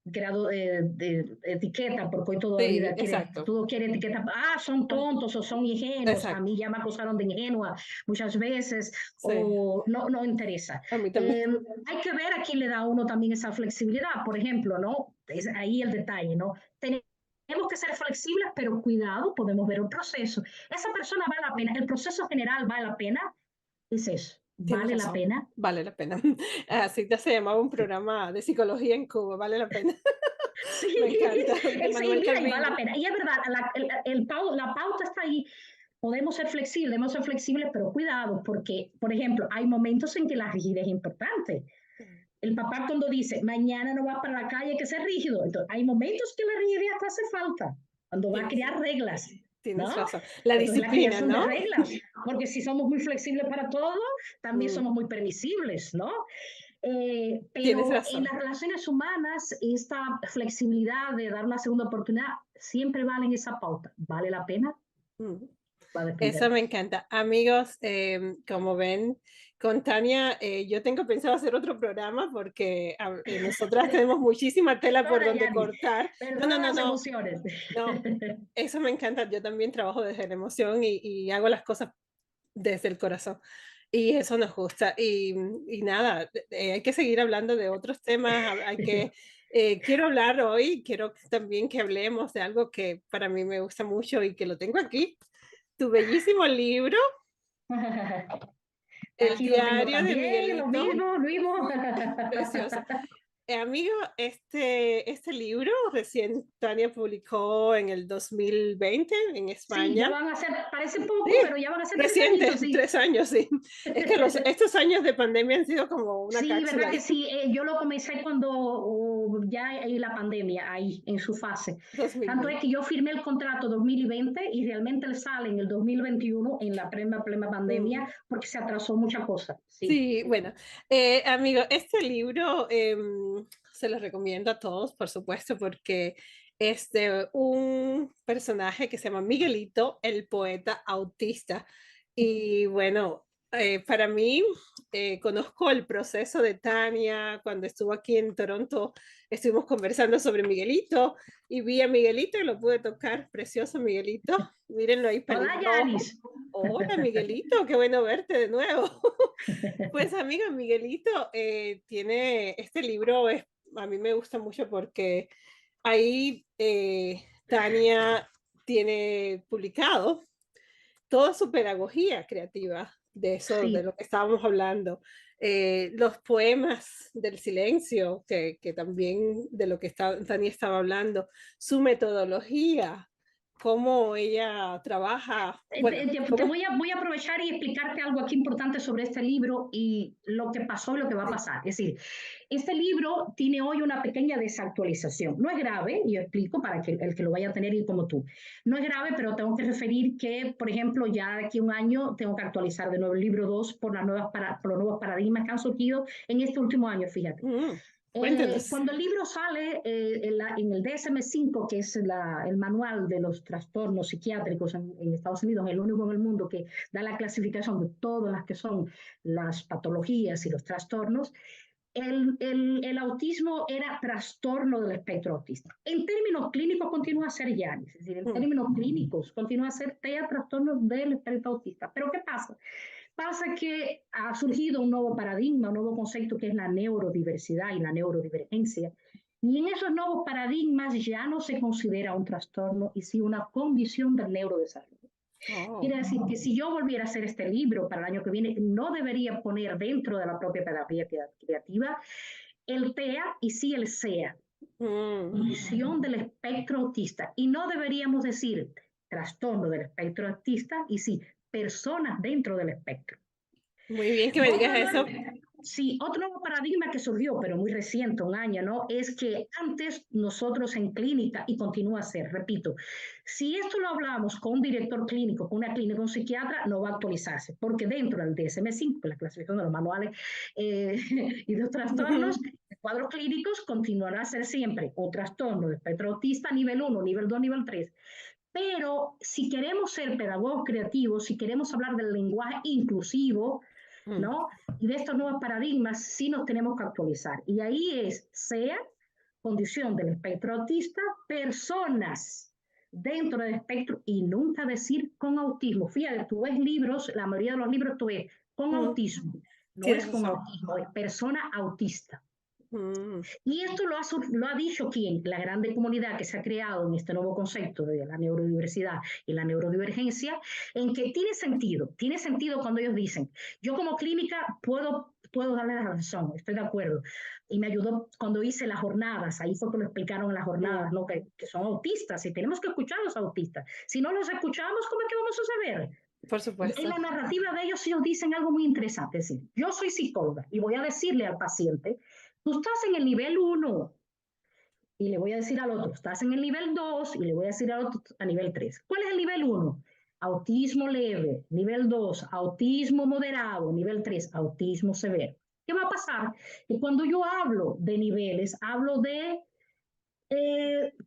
grado de etiqueta, porque hoy Sí, todavía exacto. todo quiere etiqueta, son Ah, tontos o son ingenuos, a exacto. mí ya me acusaron de ingenua muchas veces, Sí, o no interesa. a mí también. Hay que ver a quién le da a uno también esa flexibilidad, por ejemplo, ¿no? Es ahí el detalle, ¿no? Tenemos que ser flexibles, pero cuidado, podemos ver un proceso. Esa persona vale la pena, el proceso general vale la pena, es eso, Tienes vale la razón. pena. Vale la pena. Así ya se llamaba un programa de psicología en Cuba. Vale la pena. Sí, Me encanta. De Manuel mira, y vale la Calviño. pena. Y es verdad, la pauta está ahí. Debemos ser flexibles, pero cuidado, porque, por ejemplo, hay momentos en que la rigidez es importante. El papá cuando dice, mañana no vas para la calle, hay que ser rígido. Entonces, hay momentos que la rigidez hasta hace falta, cuando va a Tienes, crear reglas, tienes ¿no? razón. La Entonces, la disciplina, creación de ¿no? reglas, porque si somos muy flexibles para todo, también Mm, somos muy permisibles, ¿no? tienes Pero en razón. las relaciones humanas, esta flexibilidad de dar una segunda oportunidad siempre vale en esa pauta. ¿Vale la pena? Mm. Va a Eso depender. me encanta. Amigos, como ven, con Tania, yo tengo pensado hacer otro programa porque nosotras tenemos muchísima tela por Perdona, donde Yanni. cortar. No, no, Perdona no, las no, emociones. no. Eso me encanta. Yo también trabajo desde la emoción y hago las cosas desde el corazón. Y eso nos gusta. Y nada, hay que seguir hablando de otros temas. Quiero hablar hoy, quiero también que hablemos de algo que para mí me gusta mucho y que lo tengo aquí. Tu bellísimo libro, El Aquí lo tengo diario de también, lo Miguelito. mismo, lo mismo. Precioso. Amigo, este libro recién Tania publicó en el 2020 en Sí, ya España. van a ser, parece Sí, poco, pero ya van a ser 3 añitos, reciente, sí. 3 años, sí. Es que estos años de pandemia han sido como una Sí, cápsula verdad que ahí. sí. Yo lo comencé cuando ya hay la pandemia ahí en su fase. Tanto es 2020. que yo firmé el contrato 2020 y realmente él sale en el 2021 en la plena pandemia Mm. porque se atrasó mucha cosa. Sí, Sí, sí. bueno, amigo, este libro se lo recomiendo a todos, por supuesto, porque es de un personaje que se llama Miguelito, el poeta autista. Y bueno, para mí, conozco el proceso de Tania. Cuando estuvo aquí en Toronto, estuvimos conversando sobre Miguelito y vi a Miguelito y lo pude tocar. Precioso Miguelito. Mírenlo ahí, Hola, pelirrojo. Yanis. Hola, Miguelito, qué bueno verte de nuevo. Pues amiga, Miguelito tiene este libro, a mí me gusta mucho porque ahí Tania tiene publicado toda su pedagogía creativa de eso, de Sí, lo que estábamos hablando. Los poemas del silencio, que también de lo que Tania estaba hablando, su metodología, cómo ella trabaja, bueno, cómo. voy a aprovechar y explicarte algo aquí importante sobre este libro y lo que pasó y lo que va a Sí. pasar. Es decir, este libro tiene hoy una pequeña desactualización. No es grave, y yo explico para que el que lo vaya a tener y como tú. No es grave, pero tengo que referir que, por ejemplo, ya de aquí a un año tengo que actualizar de nuevo el libro 2 por los nuevos paradigmas que han surgido en este último año, fíjate. Mm, cuéntenos. Cuando el libro sale en el DSM-5, que es el manual de los trastornos psiquiátricos en Estados Unidos, el único en el mundo que da la clasificación de todas las que son las patologías y los trastornos, el autismo era trastorno del espectro autista. En términos clínicos continúa a ser ya, es decir, en Mm, términos clínicos continúa a ser TEA trastorno del espectro autista. Pero ¿qué pasa? Pasa que ha surgido un nuevo paradigma, un nuevo concepto que es la neurodiversidad y la neurodivergencia. Y en esos nuevos paradigmas ya no se considera un trastorno y sí una condición del neurodesarrollo. Oh. Quiere decir que si yo volviera a hacer este libro para el año que viene, no debería poner dentro de la propia pedagogía creativa el TEA y sí el SEA, condición del espectro autista. Y no deberíamos decir trastorno del espectro autista y sí personas dentro del espectro. Muy bien que me digas eso. Sí, otro nuevo paradigma que surgió, pero muy reciente, un año, ¿no? Es que antes nosotros en clínica, y continúa a ser, repito, si esto lo hablamos con un director clínico, con una clínica, un psiquiatra, no va a actualizarse, porque dentro del DSM-5, la clasificación de los manuales y de los trastornos, cuadros clínicos continuará a ser siempre un trastorno de espectro autista nivel 1, nivel 2, nivel 3. Pero si queremos ser pedagogos creativos, si queremos hablar del lenguaje inclusivo, ¿no? Y de estos nuevos paradigmas sí nos tenemos que actualizar. Y ahí sea condición del espectro autista, personas dentro del espectro y nunca decir con autismo. Fíjate, tú ves libros, la mayoría de los libros tú ves con autismo. No Tienes es con razón. autismo, es persona autista. Mm. Y esto lo ha dicho quien, la grande comunidad que se ha creado en este nuevo concepto de la neurodiversidad y la neurodivergencia, en que tiene sentido cuando ellos dicen, yo como clínica puedo darle la razón, estoy de acuerdo. Y me ayudó cuando hice las jornadas, ahí fue que lo explicaron en las jornadas, ¿no? Que son autistas y tenemos que escuchar a los autistas. Si no los escuchamos, ¿cómo es que vamos a saber? Por En supuesto. la narrativa de ellos, ellos dicen algo muy interesante, es decir, yo soy psicóloga y voy a decirle al paciente, tú estás en el nivel 1 y le voy a decir al otro, estás en el nivel 2 y le voy a decir al otro a nivel 3. ¿Cuál es el nivel 1? Autismo leve, nivel 2, autismo moderado, nivel 3, autismo severo. ¿Qué va a pasar? Que cuando yo hablo de niveles, hablo de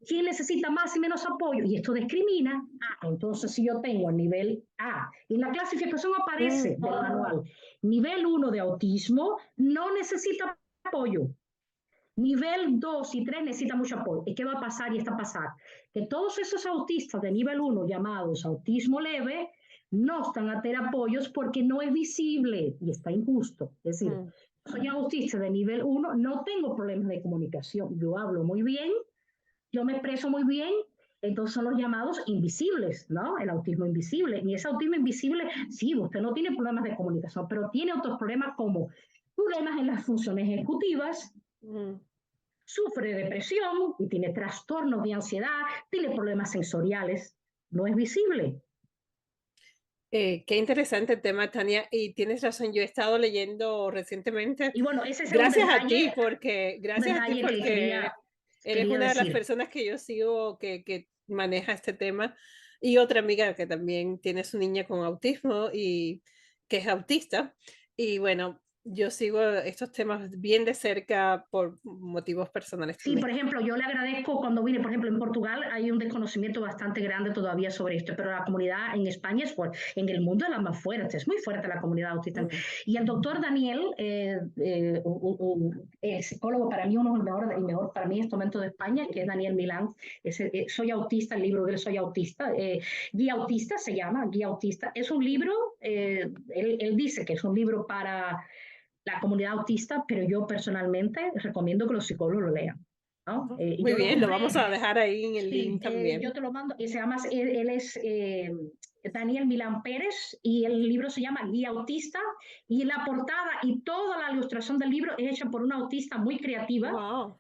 quién necesita más y menos apoyo, y esto discrimina. Entonces si yo tengo el nivel A, y la clasificación aparece del manual, nivel 1 de autismo, no necesita apoyo. Nivel 2 y 3 necesita mucho apoyo. ¿Y qué va a pasar y está pasando? Que todos esos autistas de nivel 1 llamados autismo leve no están a tener apoyos porque no es visible y está injusto. Es decir, soy autista de nivel 1, no tengo problemas de comunicación, yo hablo muy bien, yo me expreso muy bien, entonces son los llamados invisibles, ¿no? El autismo invisible. Y ese autismo invisible, sí, usted no tiene problemas de comunicación, pero tiene otros problemas como problemas en las funciones ejecutivas, sufre depresión y tiene trastornos de ansiedad, tiene problemas sensoriales, no es visible. Qué interesante tema, Tania. Y tienes razón, yo he estado leyendo recientemente. Y bueno, ese es Gracias a ti, gracias a ti que porque eres quería una de las decir. personas que yo sigo que maneja este tema. Y otra amiga que también tiene su niña con autismo y que es autista. Y bueno, yo sigo estos temas bien de cerca por motivos personales Sí, por también. ejemplo, yo le agradezco cuando vine, por ejemplo, en Portugal hay un desconocimiento bastante grande todavía sobre esto, pero la comunidad en España es fuerte, en el mundo es la más fuerte, es muy fuerte la comunidad autista. Mm. Y el doctor Daniel, el psicólogo para mí, uno de los mejores, el mejor para mí en este momento de España, que es Daniel Milán, Soy Autista, el libro de él, Soy Autista, Guía Autista se llama, Guía Autista, es un libro, él dice que es un libro para la comunidad autista, pero yo personalmente recomiendo que los psicólogos lo lean. ¿No? Muy Yo lo bien, lo compré, vamos a dejar ahí en el sí, link también. yo te lo mando, y se llama, él es Daniel Milán Pérez, y el libro se llama Guía Autista, y la portada y toda la ilustración del libro es hecha por una autista muy creativa, Wow.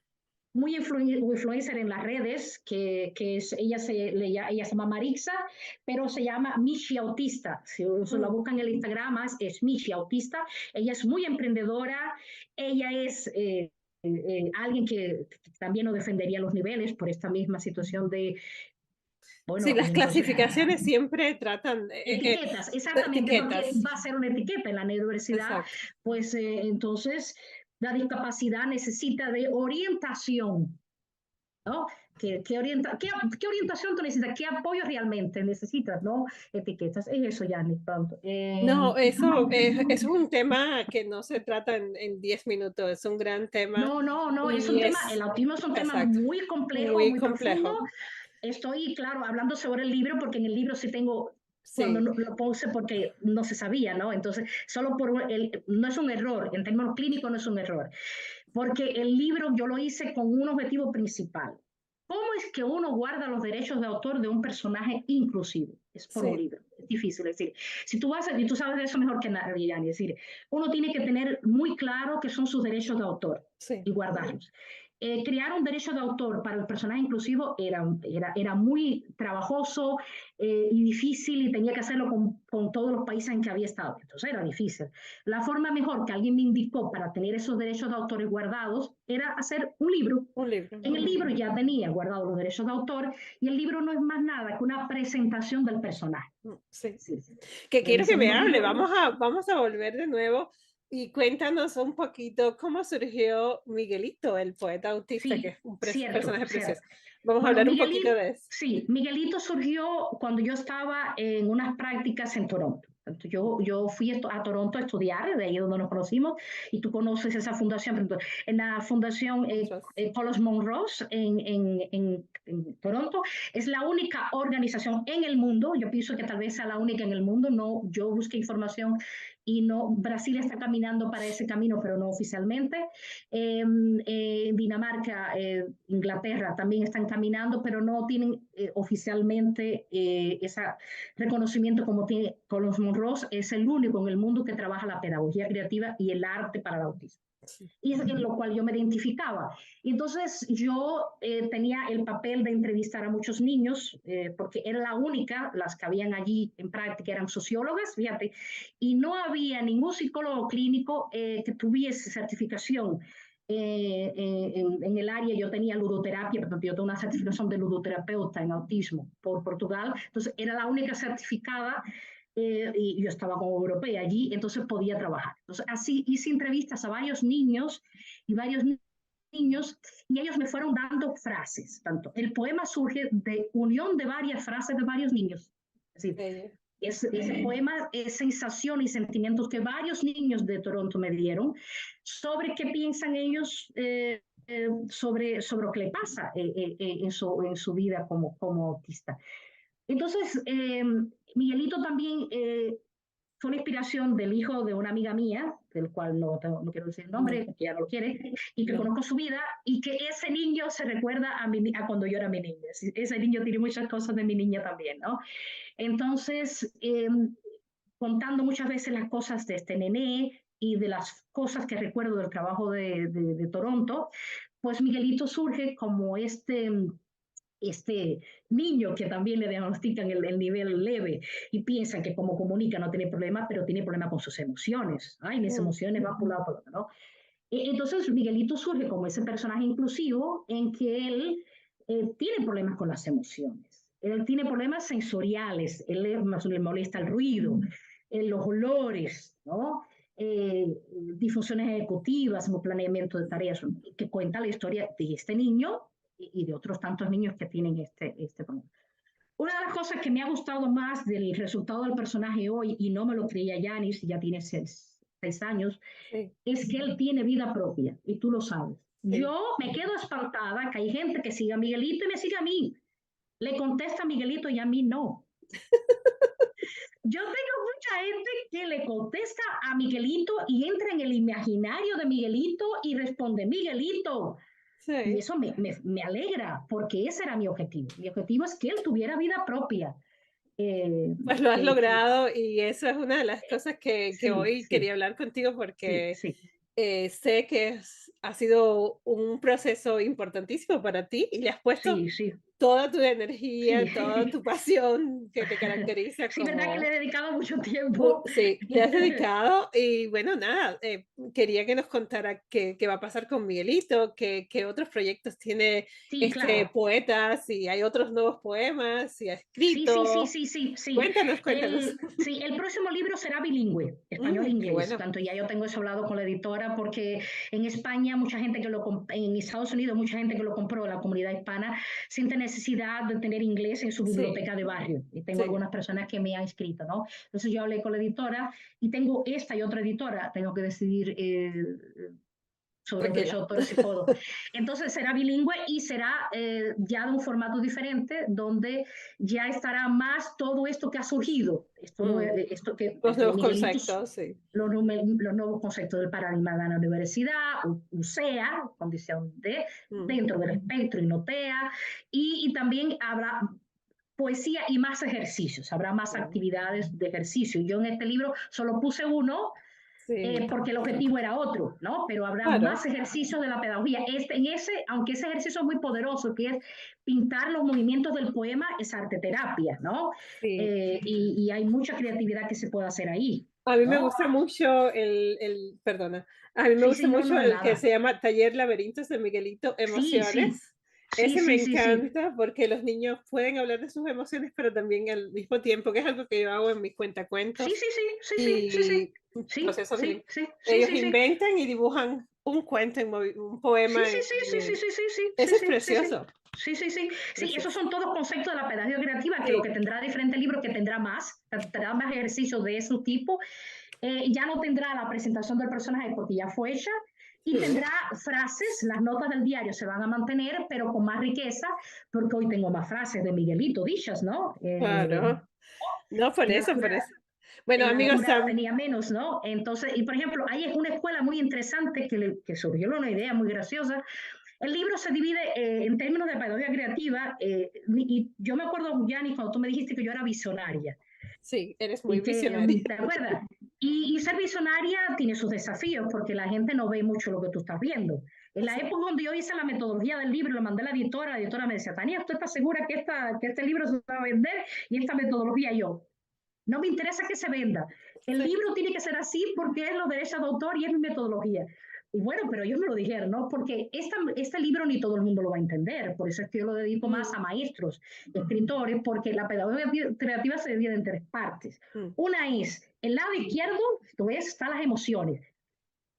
muy influencer en las redes, que es, ella se llama Marixa, pero se llama Michi Autista. Si se la buscan en el Instagram, es Michi Autista. Ella es muy emprendedora, ella es alguien que también no defendería los niveles por esta misma situación de, Sí, bueno, las y entonces clasificaciones siempre tratan etiquetas, exactamente, porque etiquetas. va a ser una etiqueta en la neurodiversidad, Exacto. pues entonces la discapacidad necesita de orientación, ¿no? ¿Qué orientación tú necesitas? ¿Qué apoyo realmente necesitas? ¿No? Etiquetas. Es eso, Yanni, pronto. No, eso es un tema que no se trata en 10 minutos, es un gran tema No, es un y tema, el es, autismo es un tema exacto, muy complejo, muy muy profundo. complejo. Estoy, claro, hablando sobre el libro, porque en el libro sí tengo, cuando Sí, lo puse porque no se sabía, ¿no? Entonces, solo no es un error, en términos clínicos no es un error, porque el libro yo lo hice con un objetivo principal. ¿cómo es que uno guarda los derechos de autor de un personaje inclusivo? Es por un Sí, libro, es difícil. Es decir, si tú vas, y tú sabes de eso mejor que nadie, Yani, es decir, uno tiene que tener muy claro qué son sus derechos de autor sí. y guardarlos. Crear un derecho de autor para el personaje inclusivo era muy trabajoso y difícil y tenía que hacerlo con todos los países en que había estado. Entonces era difícil. La forma mejor que alguien me indicó para tener esos derechos de autor guardados era hacer un libro. Un libro. En el libro ya tenía guardados los derechos de autor y el libro no es más nada que una presentación del personaje. Sí. Sí, Que quiero que revisa me unos hable. libros. Vamos a volver de nuevo y cuéntanos un poquito cómo surgió Miguelito, el poeta autista, que Sí, es un cierto, personaje precioso. cierto. Vamos a Bueno, hablar un poquito Miguelito, de eso. sí, Miguelito surgió cuando yo estaba en unas prácticas en Toronto. Yo fui a Toronto a estudiar, de ahí donde nos conocimos, y tú conoces esa fundación, en la fundación Otros. Carlos Monrose en Toronto. Es la única organización en el mundo, yo pienso que tal vez sea la única en el mundo, no, yo busqué información y no, Brasil está caminando para ese camino, pero no oficialmente. Dinamarca, Inglaterra también están caminando, pero no tienen oficialmente ese reconocimiento como tiene Carlos Monrose. Es el único en el mundo que trabaja la pedagogía creativa y el arte para el autismo. Sí. Y es en lo cual yo me identificaba. Y entonces yo tenía el papel de entrevistar a muchos niños, porque era la única, las que habían allí en práctica eran sociólogas, fíjate, y no había ningún psicólogo clínico que tuviese certificación en el área. Yo tenía ludoterapia, por ejemplo, yo tengo una certificación de ludoterapeuta en autismo por Portugal, entonces era la única certificada y yo estaba como europea allí, entonces podía trabajar. Entonces así hice entrevistas a varios niños y varios niños y ellos me fueron dando frases. Tanto el poema surge de unión de varias frases de varios niños. Es decir, ese poema es sensación y sentimientos que varios niños de Toronto me dieron sobre qué piensan ellos sobre lo que le pasa en su vida como autista. Entonces, Miguelito también fue la inspiración del hijo de una amiga mía, del cual no quiero decir el nombre, que ya no lo quiere, y que conozco su vida, y que ese niño se recuerda a cuando yo era mi niña. Ese niño tiene muchas cosas de mi niña también, ¿no? Entonces, contando muchas veces las cosas de este nené y de las cosas que recuerdo del trabajo de Toronto, pues Miguelito surge como este niño que también le diagnostican el nivel leve y piensan que como comunica no tiene problema, pero tiene problema con sus emociones. Ay, mis emociones van por un lado por otro, ¿no? Entonces Miguelito surge como ese personaje inclusivo en que él tiene problemas con las emociones. Él tiene problemas sensoriales, él le molesta el ruido, los olores, ¿no? Disfunciones ejecutivas, como planeamiento de tareas, que cuenta la historia de este niño y de otros tantos niños que tienen este problema. Una de las cosas que me ha gustado más del resultado del personaje hoy, y no me lo creía Yanis, ya tiene 6 años, Sí, es que él tiene vida propia, y tú lo sabes. sí. Yo me quedo espantada que hay gente que sigue a Miguelito y me sigue a mí. Le contesta a Miguelito y a mí no. Yo tengo mucha gente que le contesta a Miguelito y entra en el imaginario de Miguelito y responde Miguelito. Y Sí. eso me alegra, porque ese era mi objetivo. Mi objetivo es que él tuviera vida propia. Eh, Pues lo has que, que, logrado y eso es una de las cosas que sí, hoy sí, quería hablar contigo sí, porque sí, sé que ha sido un proceso importantísimo para ti y le has puesto sí, sí, toda tu sí. energía, toda tu pasión que te caracteriza Sí, verdad que le como, he dedicado mucho tiempo. sí, le has dedicado y bueno, nada, quería que nos contara qué va a pasar con Miguelito, qué otros proyectos tiene Sí, este claro. poeta, si hay otros nuevos poemas, si ha Sí, sí, sí, escrito. sí, sí, sí. Cuéntanos, cuéntanos. Sí, el próximo libro será bilingüe, español e Qué inglés. bueno. Tanto ya yo tengo eso hablado con la editora, porque en España mucha gente en Estados Unidos mucha gente que lo compró, la comunidad hispana, siente necesidad de tener inglés en su Sí, biblioteca de barrio. Y tengo sí, algunas personas que me han escrito, ¿no? Entonces yo hablé con la editora y tengo esta y otra editora. Tengo que decidir sobre los derechos tranquila. de autores y todo. Entonces será bilingüe y será ya de un formato diferente, donde ya estará más todo esto que ha surgido, Mm, esto que los nuevos Miguelito, conceptos, sí. los nuevos conceptos del paradigma de la universidad, UCEA, condición de, Mm, dentro del espectro y notea, y también habrá poesía y más ejercicios, habrá más mm, actividades de ejercicio. Yo en este libro solo puse uno, sí, porque el objetivo era otro, ¿no? Pero habrá claro. más ejercicios de la pedagogía. En ese, aunque ese ejercicio es muy poderoso, que es pintar los movimientos del poema, es arte terapia, ¿no? Sí. Y hay mucha creatividad que se puede hacer ahí, A mí me ¿no? gusta mucho perdona, a mí me Sí, gusta sí, no, no, mucho de el que nada. se llama Taller Laberintos de Miguelito Sí, sí, Emociones. sí, Ese me sí, sí, sí. encanta porque los niños pueden hablar de sus emociones, pero también al mismo tiempo, que es algo que yo hago en mis Sí, cuentacuentos sí, sí, sí, sí, sí, sí. y Sí, procesos sí, de sí, sí, ellos sí, sí. inventan y dibujan un cuento un Sí, poema sí, sí, sí, sí, en sí, sí, sí, ese sí, es sí, sí, sí. precioso, Sí, sí, sí. Sí, esos precioso. son todos conceptos de la pedagogía creativa, que lo Sí, que tendrá diferente libro, que tendrá más ejercicios de ese tipo. Ya no tendrá la presentación del personaje porque ya fue hecha, y sí, tendrá frases, las notas del diario se van a mantener, pero con más riqueza, porque hoy tengo más frases de Miguelito dichas, ¿no? claro. No, por En la eso, cura por eso. Bueno, en la amigos, cura tenía menos, ¿no? Entonces, y por ejemplo, hay una escuela muy interesante que surgió una idea muy graciosa. El libro se divide en términos de pedagogía creativa, y yo me acuerdo, Yanni, cuando tú me dijiste que yo era visionaria, sí, eres muy y visionaria. ¿te acuerdas? Y ser visionaria tiene sus desafíos, porque la gente no ve mucho lo que tú estás viendo. En la Sí, época donde yo hice la metodología del libro, lo mandé a la editora me decía, Tania, ¿tú estás segura que este libro se va a vender? Y esta metodología yo, no me interesa que se venda. El sí. libro tiene que ser así porque es los derechos de autor y es mi metodología. Y bueno, pero ellos me lo dijeron, ¿no? Porque este libro ni todo el mundo lo va a entender. Por eso es que yo lo dedico más Mm, a maestros, escritores, porque la pedagogía creativa se divide en tres partes. mm, Una es el lado izquierdo, tú ves, están las emociones,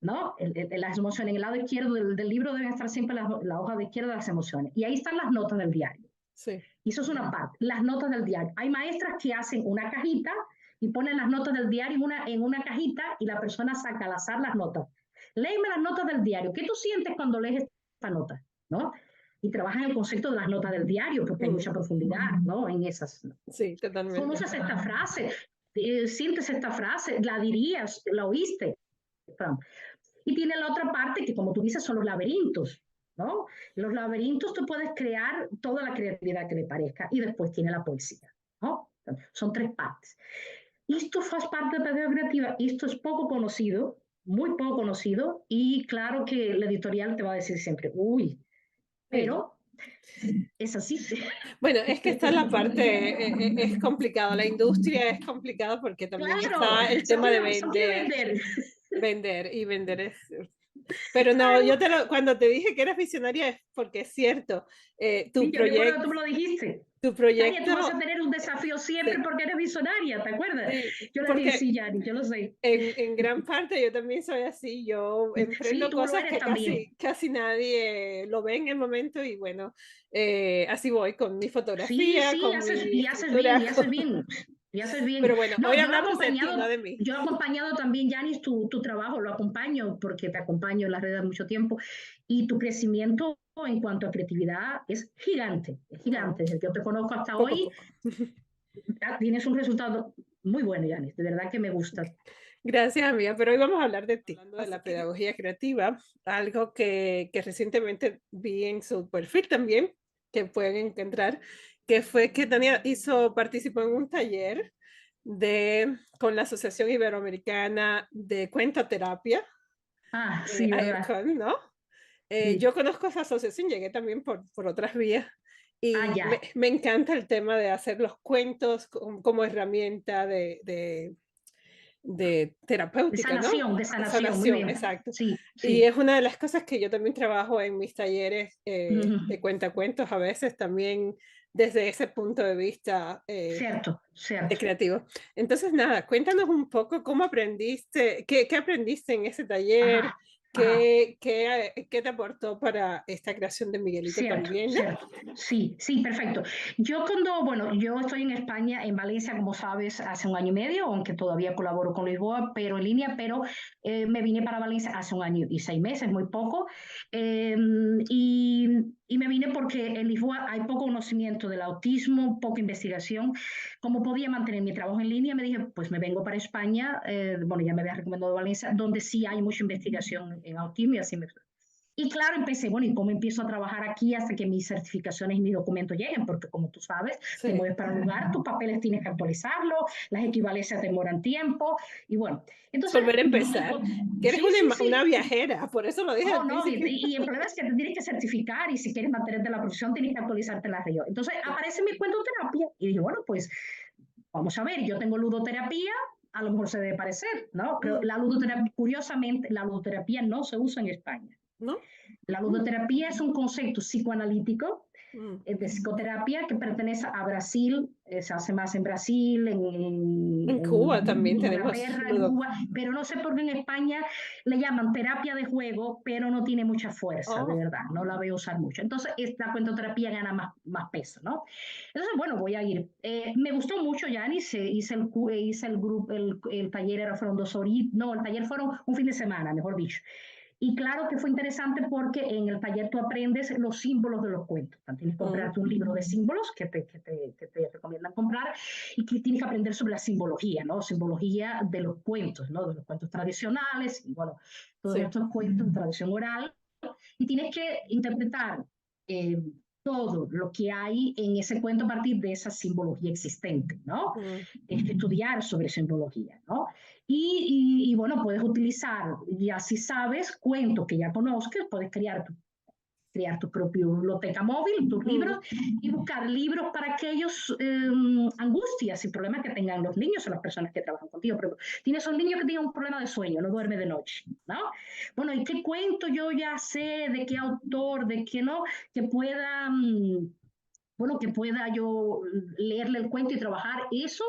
¿no? Las emociones. En el lado izquierdo del libro deben estar siempre la hoja de izquierda de las emociones. Y ahí están las notas del diario. sí. Y eso es una parte. Las notas del diario. Hay maestras que hacen una cajita y ponen las notas del diario en una cajita, y la persona saca al azar las notas. Léeme las notas del diario. ¿Qué tú sientes cuando lees esta nota? ¿No? Y trabajan el concepto de las notas del diario, porque hay Mm, mucha profundidad, ¿no? En esas. sí, totalmente. ¿Conoces esta frase? ¿Sientes esta frase? ¿La dirías? ¿La oíste? Y tiene la otra parte que, como tú dices, son los laberintos, ¿no? Los laberintos tú puedes crear toda la creatividad que te parezca, y después tiene la poesía, ¿no? Son tres partes. Esto faz parte de la pedagogía creativa. Esto es poco conocido, muy poco conocido, y claro que la editorial te va a decir siempre, uy, Sí. pero es así. Bueno, es que está la parte, es complicado, la industria es complicada porque también Claro, está el tema de eso quiere vender, vender. vender y vender es... Pero no, Claro. cuando te dije que eras visionaria es porque es cierto, Sí, yo recuerdo que tú me lo dijiste. tu Tania, tú proyecto, vas a tener un desafío siempre sí, porque eres visionaria, ¿te acuerdas? sí, Yo le dije, porque sí, Yanni, yo lo sé. en gran parte yo también soy así, yo Sí, emprendo tú lo cosas eres que también. casi nadie lo ve en el momento y bueno, así voy con mi Sí, fotografía, sí, con mi y haces bien, escritura, y haces bien, y haces bien. pero bueno, No, hoy hablamos de ti, no de mí. yo he acompañado también, Yanis, tu trabajo, lo acompaño porque te acompaño en las redes mucho tiempo, y tu crecimiento en cuanto a creatividad es gigante, es No, gigante. Desde que yo te conozco hasta poco a hoy, poco. tienes un resultado muy bueno, Yanis, de verdad que me gusta. Gracias, amiga, pero hoy vamos a hablar de ti, hablando de la pedagogía creativa, algo que recientemente vi en su perfil también, que pueden encontrar, que fue que Tania participó en un taller con la Asociación Iberoamericana de Cuentoterapia, Ah, sí, ¿verdad? AIRCON, ¿no? Sí. Yo conozco esa asociación, llegué también por otras vías Ah, y ya. me encanta el tema de hacer los cuentos como herramienta de terapéutica, ¿no? De De sanación, muy sanación, bien. exacto. Sí, Y sí. es una de las cosas que yo también trabajo en mis talleres Ujú. de cuentacuentos, a veces también desde ese punto de vista Cierto, de cierto. creativo. Entonces, nada, cuéntanos un poco cómo aprendiste, qué aprendiste en ese taller, Ajá. Ajá. ¿Qué te aportó para esta creación de Miguelito Cierto, Caribeño? cierto. Sí, sí, perfecto. Bueno, yo estoy en España, en Valencia, como sabes, hace un año y medio, aunque todavía colaboro con Lisboa, pero en línea, pero me vine para Valencia hace un año y 6 meses, muy poco. eh, y, y me vine porque en Lisboa hay poco conocimiento del autismo, poca investigación. Como podía mantener mi trabajo en línea, me dije, pues me vengo para España, bueno, ya me había recomendado Valencia, donde sí hay mucha investigación en autismo y así me... Y claro, empecé, bueno, ¿y cómo empiezo a trabajar aquí hasta que mis certificaciones y mis documentos lleguen? Porque como tú sabes, te Sí. mueves para un lugar, tus papeles tienes que actualizarlos, las equivalencias demoran tiempo, y bueno, entonces, Volver a dije, empezar. Que eres sí, sí, una sí. viajera, por eso lo dije No, al no, principio. y el problema es que te tienes que certificar y si quieres mantenerte en la profesión tienes que actualizarte en la región. Entonces aparece mi cuentoterapia y dije, bueno, pues vamos a ver, yo tengo ludoterapia, a lo mejor se debe parecer, ¿no? Pero Mm, la ludoterapia, curiosamente, la ludoterapia no se usa en España. ¿no? La Mm, ludoterapia es un concepto psicoanalítico mm. de psicoterapia que pertenece a Brasil, se hace más en Brasil, En Cuba en también tenemos Inglaterra, en ludo. Cuba, pero no sé por qué en España le llaman terapia de juego, pero no tiene mucha fuerza, de Oh, verdad, no la veo usar mucho. Entonces, esta cuentoterapia gana más peso, ¿no? Entonces, bueno, voy a ir. Me gustó mucho, Yanis, hice el grupo, el taller fueron 2 horitas, no, el taller fueron un fin de semana, mejor dicho. Y claro que fue interesante porque en el taller tú aprendes los símbolos de los cuentos. Tienes que mm, comprarte un libro de símbolos que te recomiendan comprar y que tienes que aprender sobre la simbología, ¿no? Simbología de los cuentos, ¿no? De los cuentos tradicionales y bueno, todos sí. estos cuentos de tradición oral. Y tienes que interpretar eh, todo lo que hay en ese cuento a partir de esa simbología existente, ¿no? Mm. Tienes que estudiar sobre simbología, ¿no? Y bueno, puedes utilizar, ya si sabes, cuentos que ya conozcas, puedes crear tu propia biblioteca móvil, tus libros, Mm. y buscar libros para aquellos angustias y problemas que tengan los niños o las personas que trabajan contigo. Pero tienes un niño que tiene un problema de sueño, no duerme de noche, ¿no? Bueno, ¿y qué cuento yo ya sé, de qué autor, de qué no, que pueda bueno, que pueda yo leerle el cuento y trabajar eso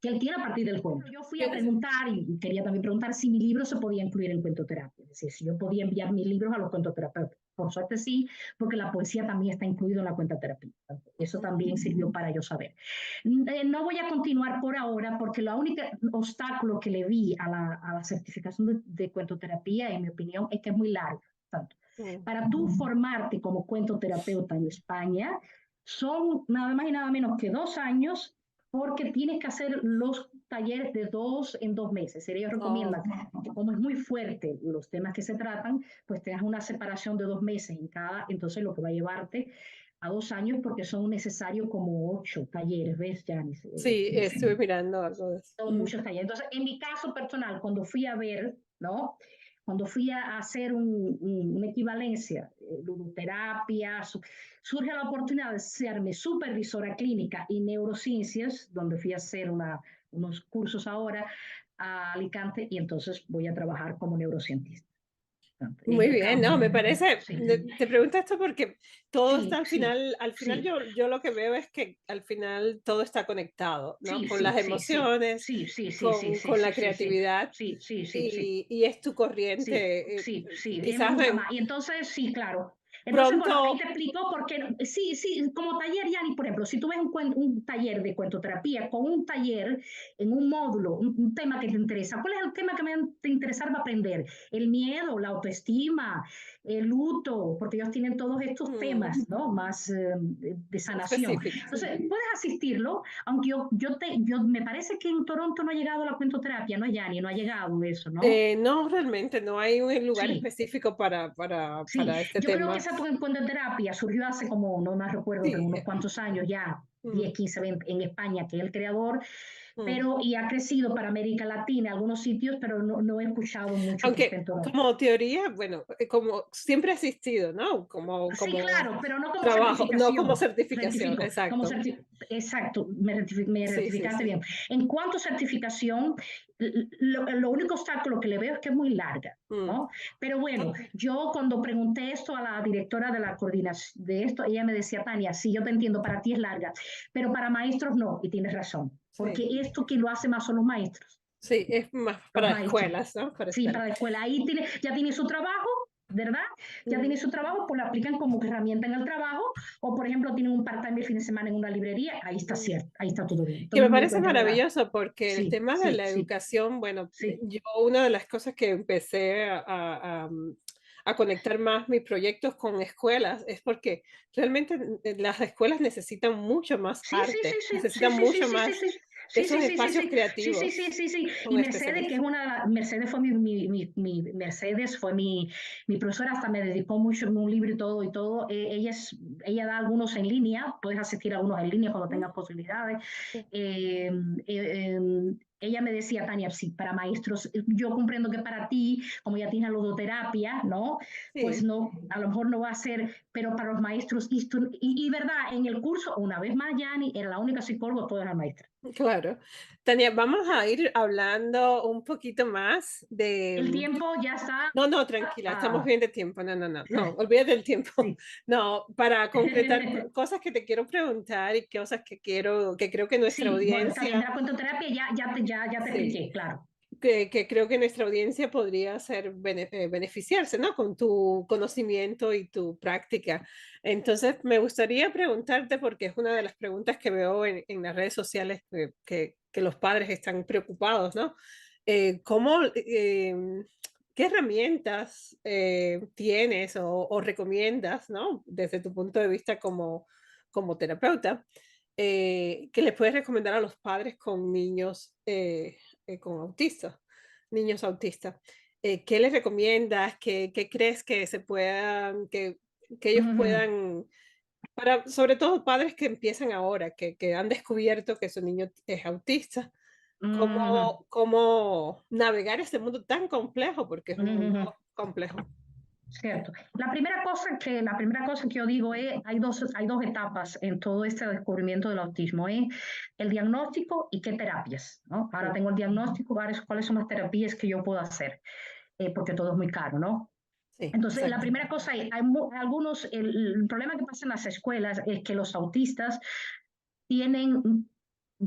que él tiene a partir del cuento. Yo fui a preguntar y quería también preguntar si mi libro se podía incluir en cuentoterapia, es decir, si yo podía enviar mis libros a los cuentoterapeutas. Por suerte sí, porque la poesía también está incluido en la cuentoterapia. Eso también sirvió para yo saber. No voy a continuar por ahora porque la única obstáculo que le vi a la certificación de cuentoterapia, en mi opinión, es que es muy larga. Tanto. Mm. Para tú formarte como cuentoterapeuta en España, son nada más y nada menos que 2 años porque tienes que hacer los talleres de 2 en 2 meses. Ellos Oh. recomiendan que como es muy fuerte los temas que se tratan, pues tengas una separación de 2 meses en cada, entonces lo que va a llevarte a 2 años porque son necesarios como 8 talleres, ¿ves, Janice? Sí, estuve mirando algo de eso. Son muchos talleres. Entonces, en mi caso personal, cuando fui a ver, ¿no? Cuando fui a hacer una equivalencia, ludoterapia, surge la oportunidad de serme supervisora clínica y neurociencias, donde fui a hacer unos cursos ahora a Alicante y entonces voy a trabajar como neurocientista. Muy bien, no, me parece, Sí, te pregunto esto porque todo está sí, sí, al final sí, yo lo que veo es que al final todo está conectado, ¿no? sí, Con las sí, sí, sí, emociones, sí, sí, sí, sí, sí, con sí, la sí, sí, creatividad sí, sí, sí, sí. y es tu Sí, corriente, sí, sí, me quizás gusta más. Y entonces, sí, claro. Entonces, bueno, ahí pronto, te explico porque sí, sí, como taller, Yani, por ejemplo, si tú ves un taller de cuentoterapia con un taller en un módulo, un tema que te interesa, ¿cuál es el tema que me te interesar va a aprender? El miedo, la autoestima, el luto, porque ellos tienen todos estos mm, temas, ¿no? Más de sanación. específicos. Entonces, puedes asistirlo, aunque yo me parece que en Toronto no ha llegado la cuentoterapia, ¿no, Yani? No ha llegado eso, ¿no? No, realmente no hay un lugar Sí, específico sí, para este yo creo que tema. esa cuentoterapia surgió hace como, no más recuerdo, pero Sí, unos cuantos años ya, mm, 10, 15, 20, en España, que es el creador, mm. pero y ha crecido para América Latina, algunos sitios, pero no he escuchado mucho que esté Aunque en todo. como teoría, bueno, como siempre ha existido, ¿no? Sí, claro, pero no como Trabajo, no como certificación. certificación, Rectifico, exacto. exacto, me Sí, sí, rectificaste sí. bien. En cuanto a certificación, lo único obstáculo que le veo es que es muy larga, Mm, ¿no? Pero bueno, yo cuando pregunté esto a la directora de la coordinación de esto, ella me decía, Tania, sí, yo te entiendo, para ti es larga, pero para maestros no, y tienes razón, sí. porque esto que lo hace más son los maestros. Sí, es más los para maestros. escuelas, ¿no? Para Sí, escuelas. para la escuela. Ahí tiene, ya tiene su trabajo, ¿verdad? Ya tiene Mm. su trabajo, pues lo aplican como herramienta en el trabajo, o por ejemplo tienen un part-time el fin de semana en una librería, ahí está Mm. cierto, ahí está todo bien. Todo Que el me mundo parece encuentra la... maravilloso porque el Sí, tema de sí, la sí, educación, bueno, sí. yo una de las cosas que empecé a conectar más mis proyectos con escuelas es porque realmente las escuelas necesitan mucho más Sí, sí, sí, arte, sí, sí, necesitan sí, sí, mucho sí, sí, más sí. de Sí, esos sí, sí, sí, espacios sí, sí, sí, sí, creativos sí, sí. con Y Mercedes, que es especialistas. una, Mercedes fue Mercedes fue mi profesora, hasta me dedicó mucho en un libro y todo. Ella da algunos en línea, puedes asistir a algunos en línea cuando Mm, tengas posibilidades. sí, Eh, ella me decía, Tania, sí, para maestros, yo comprendo que para ti, como ya tienes la ludoterapia, ¿no? Pues sí. no, a lo mejor no va a ser, pero para los maestros, y verdad, en el curso, una vez más, Yani era la única psicóloga, todas las maestras. Claro. Tania, vamos a ir hablando un poquito más de, El tiempo ya está. no, no, tranquila, estamos Ah, bien de tiempo. No, no, no, no, olvídate del tiempo. sí. No, para concretar cosas que te quiero preguntar y cosas que creo que nuestra Sí, bueno, está bien, de audiencia, la cuentoterapia ya te sí, expliqué, claro. que creo que nuestra audiencia podría ser beneficiarse, ¿no? Con tu conocimiento y tu práctica. Entonces, me gustaría preguntarte, porque es una de las preguntas que veo en las redes sociales que los padres están preocupados, ¿no? ¿Cómo, qué herramientas tienes o recomiendas, ¿no? Desde tu punto de vista como terapeuta, que les puedes recomendar a los padres con niños con autistas, niños autistas? ¿Qué les recomiendas? ¿Qué crees que se puedan, que ellos Ujú, puedan, para, sobre todo padres que empiezan ahora, que han descubierto que su niño es autista? ujú, ¿Cómo navegar este mundo tan complejo? Porque es un mundo ujú. complejo. Cierto. La primera cosa que yo digo es, hay dos etapas en todo este descubrimiento del autismo, es el diagnóstico y qué terapias, ¿no? Ahora Mm, tengo el diagnóstico, ahora cuáles son las terapias que yo puedo hacer, porque todo es muy caro, ¿no? sí, Entonces, la exacto. primera cosa es, el problema que pasa en las escuelas es que los autistas tienen,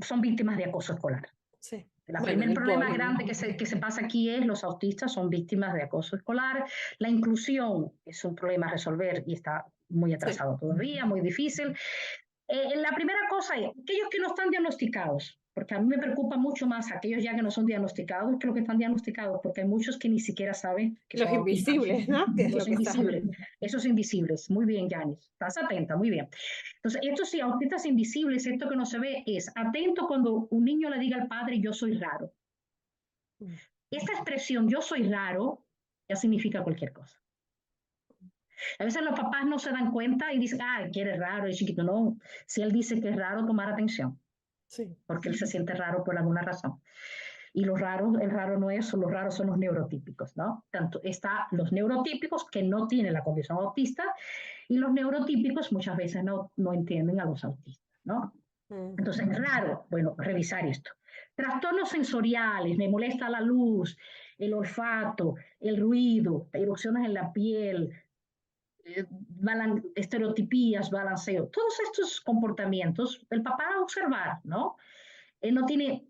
son víctimas de acoso escolar. Sí. El Bueno, primer el problema bullying. grande que se pasa aquí es los autistas son víctimas de acoso escolar. La inclusión es un problema a resolver y está muy Sí. atrasado todavía, muy difícil. La primera cosa es, aquellos que no están diagnosticados, porque a mí me preocupa mucho más aquellos ya que no son diagnosticados que los que están diagnosticados, porque hay muchos que ni siquiera saben que Los son autistas. invisibles, ¿no? Que es lo Los que estás invisibles, hablando. esos invisibles. Muy bien, Yanis. Estás atenta, muy bien. Entonces, estos sí, autistas invisibles, esto que no se ve es atento cuando un niño le diga al padre, yo soy raro. Mm, Esta expresión, yo soy raro, ya significa cualquier cosa. A veces los papás no se dan cuenta y dicen, ah, que eres raro, es chiquito. No, si él dice que es raro, tomar atención, sí. porque él se siente raro por alguna razón. Y el raro no es, los raros son los neurotípicos, ¿no? Tanto está los neurotípicos que no tienen la condición autista y los neurotípicos muchas veces no entienden a los autistas, ¿no? Mm, Entonces, es raro, bueno, revisar esto. Trastornos sensoriales, me molesta la luz, el olfato, el ruido, erupciones en la piel, estereotipías, balanceo, todos estos comportamientos, el papá a observar, ¿no? Él no tiene,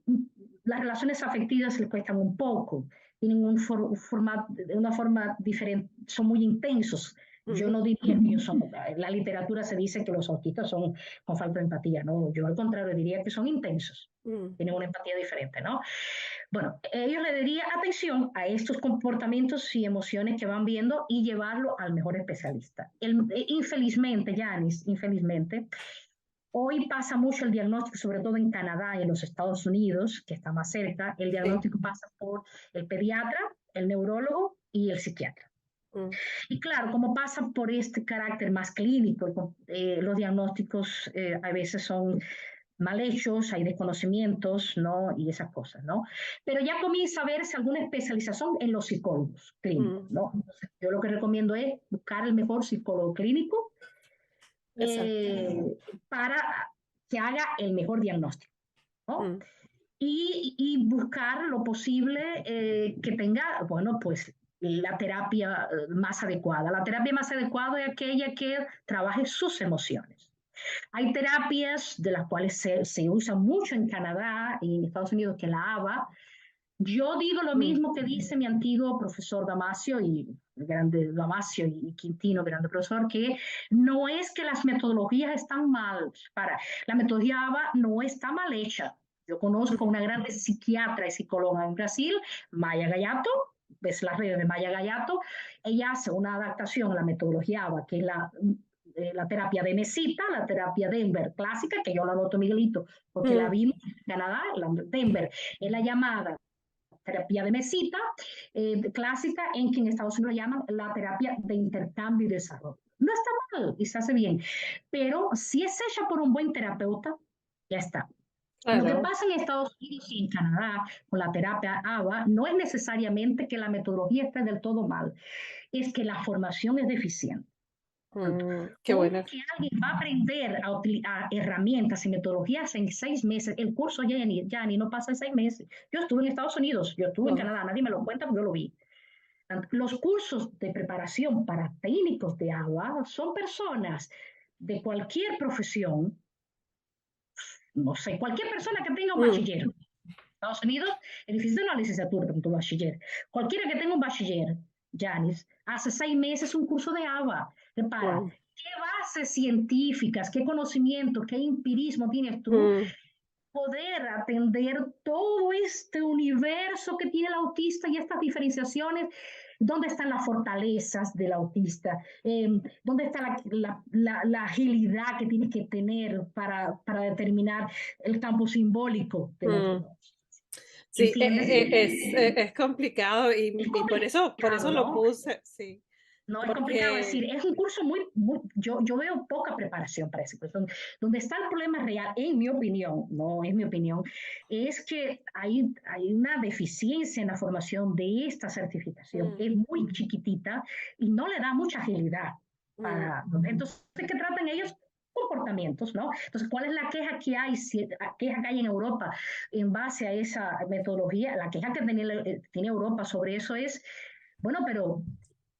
las relaciones afectivas le cuestan un poco, tienen una forma diferente, son muy intensos. Yo ujú, no diría que ellos son, en la literatura se dice que los autistas son con falta de empatía, ¿no? Yo al contrario diría que son intensos, mm, tienen una empatía diferente, ¿no? Bueno, ellos le daría atención a estos comportamientos y emociones que van viendo y llevarlo al mejor especialista. Infelizmente, Yanis, infelizmente, hoy pasa mucho el diagnóstico, sobre todo en Canadá y en los Estados Unidos, que está más cerca, el sí. diagnóstico pasa por el pediatra, el neurólogo y el psiquiatra. Mm, Y claro, como pasa por este carácter más clínico, los diagnósticos a veces son mal hechos, hay desconocimientos, ¿no? Y esas cosas, ¿no? Pero ya comienza a verse alguna especialización en los psicólogos clínicos, mm, ¿no? Entonces, yo lo que recomiendo es buscar el mejor psicólogo clínico exacto. eh, para que haga el mejor diagnóstico, ¿no? Mm, Y buscar lo posible que tenga, bueno, pues la terapia más adecuada. La terapia más adecuada es aquella que trabaje sus emociones. Hay terapias de las cuales se usa mucho en Canadá y en Estados Unidos, que la ABA, Yo digo lo Mm, mismo que dice mi antiguo profesor Damasio, y el grande Damasio y Quintino, grande profesor, que no es que las metodologías están mal, la metodología ABA no está mal hecha. Yo conozco una grande psiquiatra y psicóloga en Brasil, Maya Gallato, ves las redes de Maya Gallato, ella hace una adaptación a la metodología ABA, que es la terapia de mesita, la terapia Denver clásica, que yo la anoto Miguelito, porque la mm, vimos en Canadá, la Denver, es la llamada terapia de mesita clásica, en que en Estados Unidos llaman la terapia de intercambio y desarrollo. No está mal y se hace bien, pero si es hecha por un buen terapeuta, ya está. Lo que claro. pasa en Estados Unidos y en Canadá con la terapia ABA no es necesariamente que la metodología esté del todo mal, es que la formación es deficiente. Qué ¿Cómo bueno. que alguien va a aprender a herramientas y metodologías en 6 meses? El curso ya ni no pasa en 6 meses. Yo estuve en Estados Unidos, yo estuve en Wow. Canadá, nadie me lo cuenta, pero yo lo vi. Los cursos de preparación para técnicos de agua son personas de cualquier profesión, no sé, cualquier persona que tenga un Mm, bachiller. Estados Unidos, el difícil de una licenciatura, un bachiller. Cualquiera que tenga un bachiller, Janis, hace 6 meses un curso de ABA. Para, wow. ¿qué bases científicas, qué conocimiento, qué empirismo tienes tú Mm, poder atender todo este universo que tiene el autista y estas diferenciaciones? ¿Dónde están las fortalezas del autista? ¿Dónde está la agilidad que tienes que tener para determinar el campo simbólico del mm. otro? Sí, ¿Entiendes? es complicado Es y por eso complicado, lo ¿no? puse, sí, No es complicado decir, porque es un curso yo veo poca preparación para ese curso. Donde está el problema real, en mi opinión, no es mi opinión, es que hay una deficiencia en la formación de esta certificación, mm, que es muy chiquitita y no le da mucha agilidad. mm, Entonces, ¿qué tratan ellos? Comportamientos, ¿no? Entonces, ¿cuál es la queja que hay, queja que hay en Europa en base a esa metodología? La queja que tiene Europa sobre eso es, bueno, pero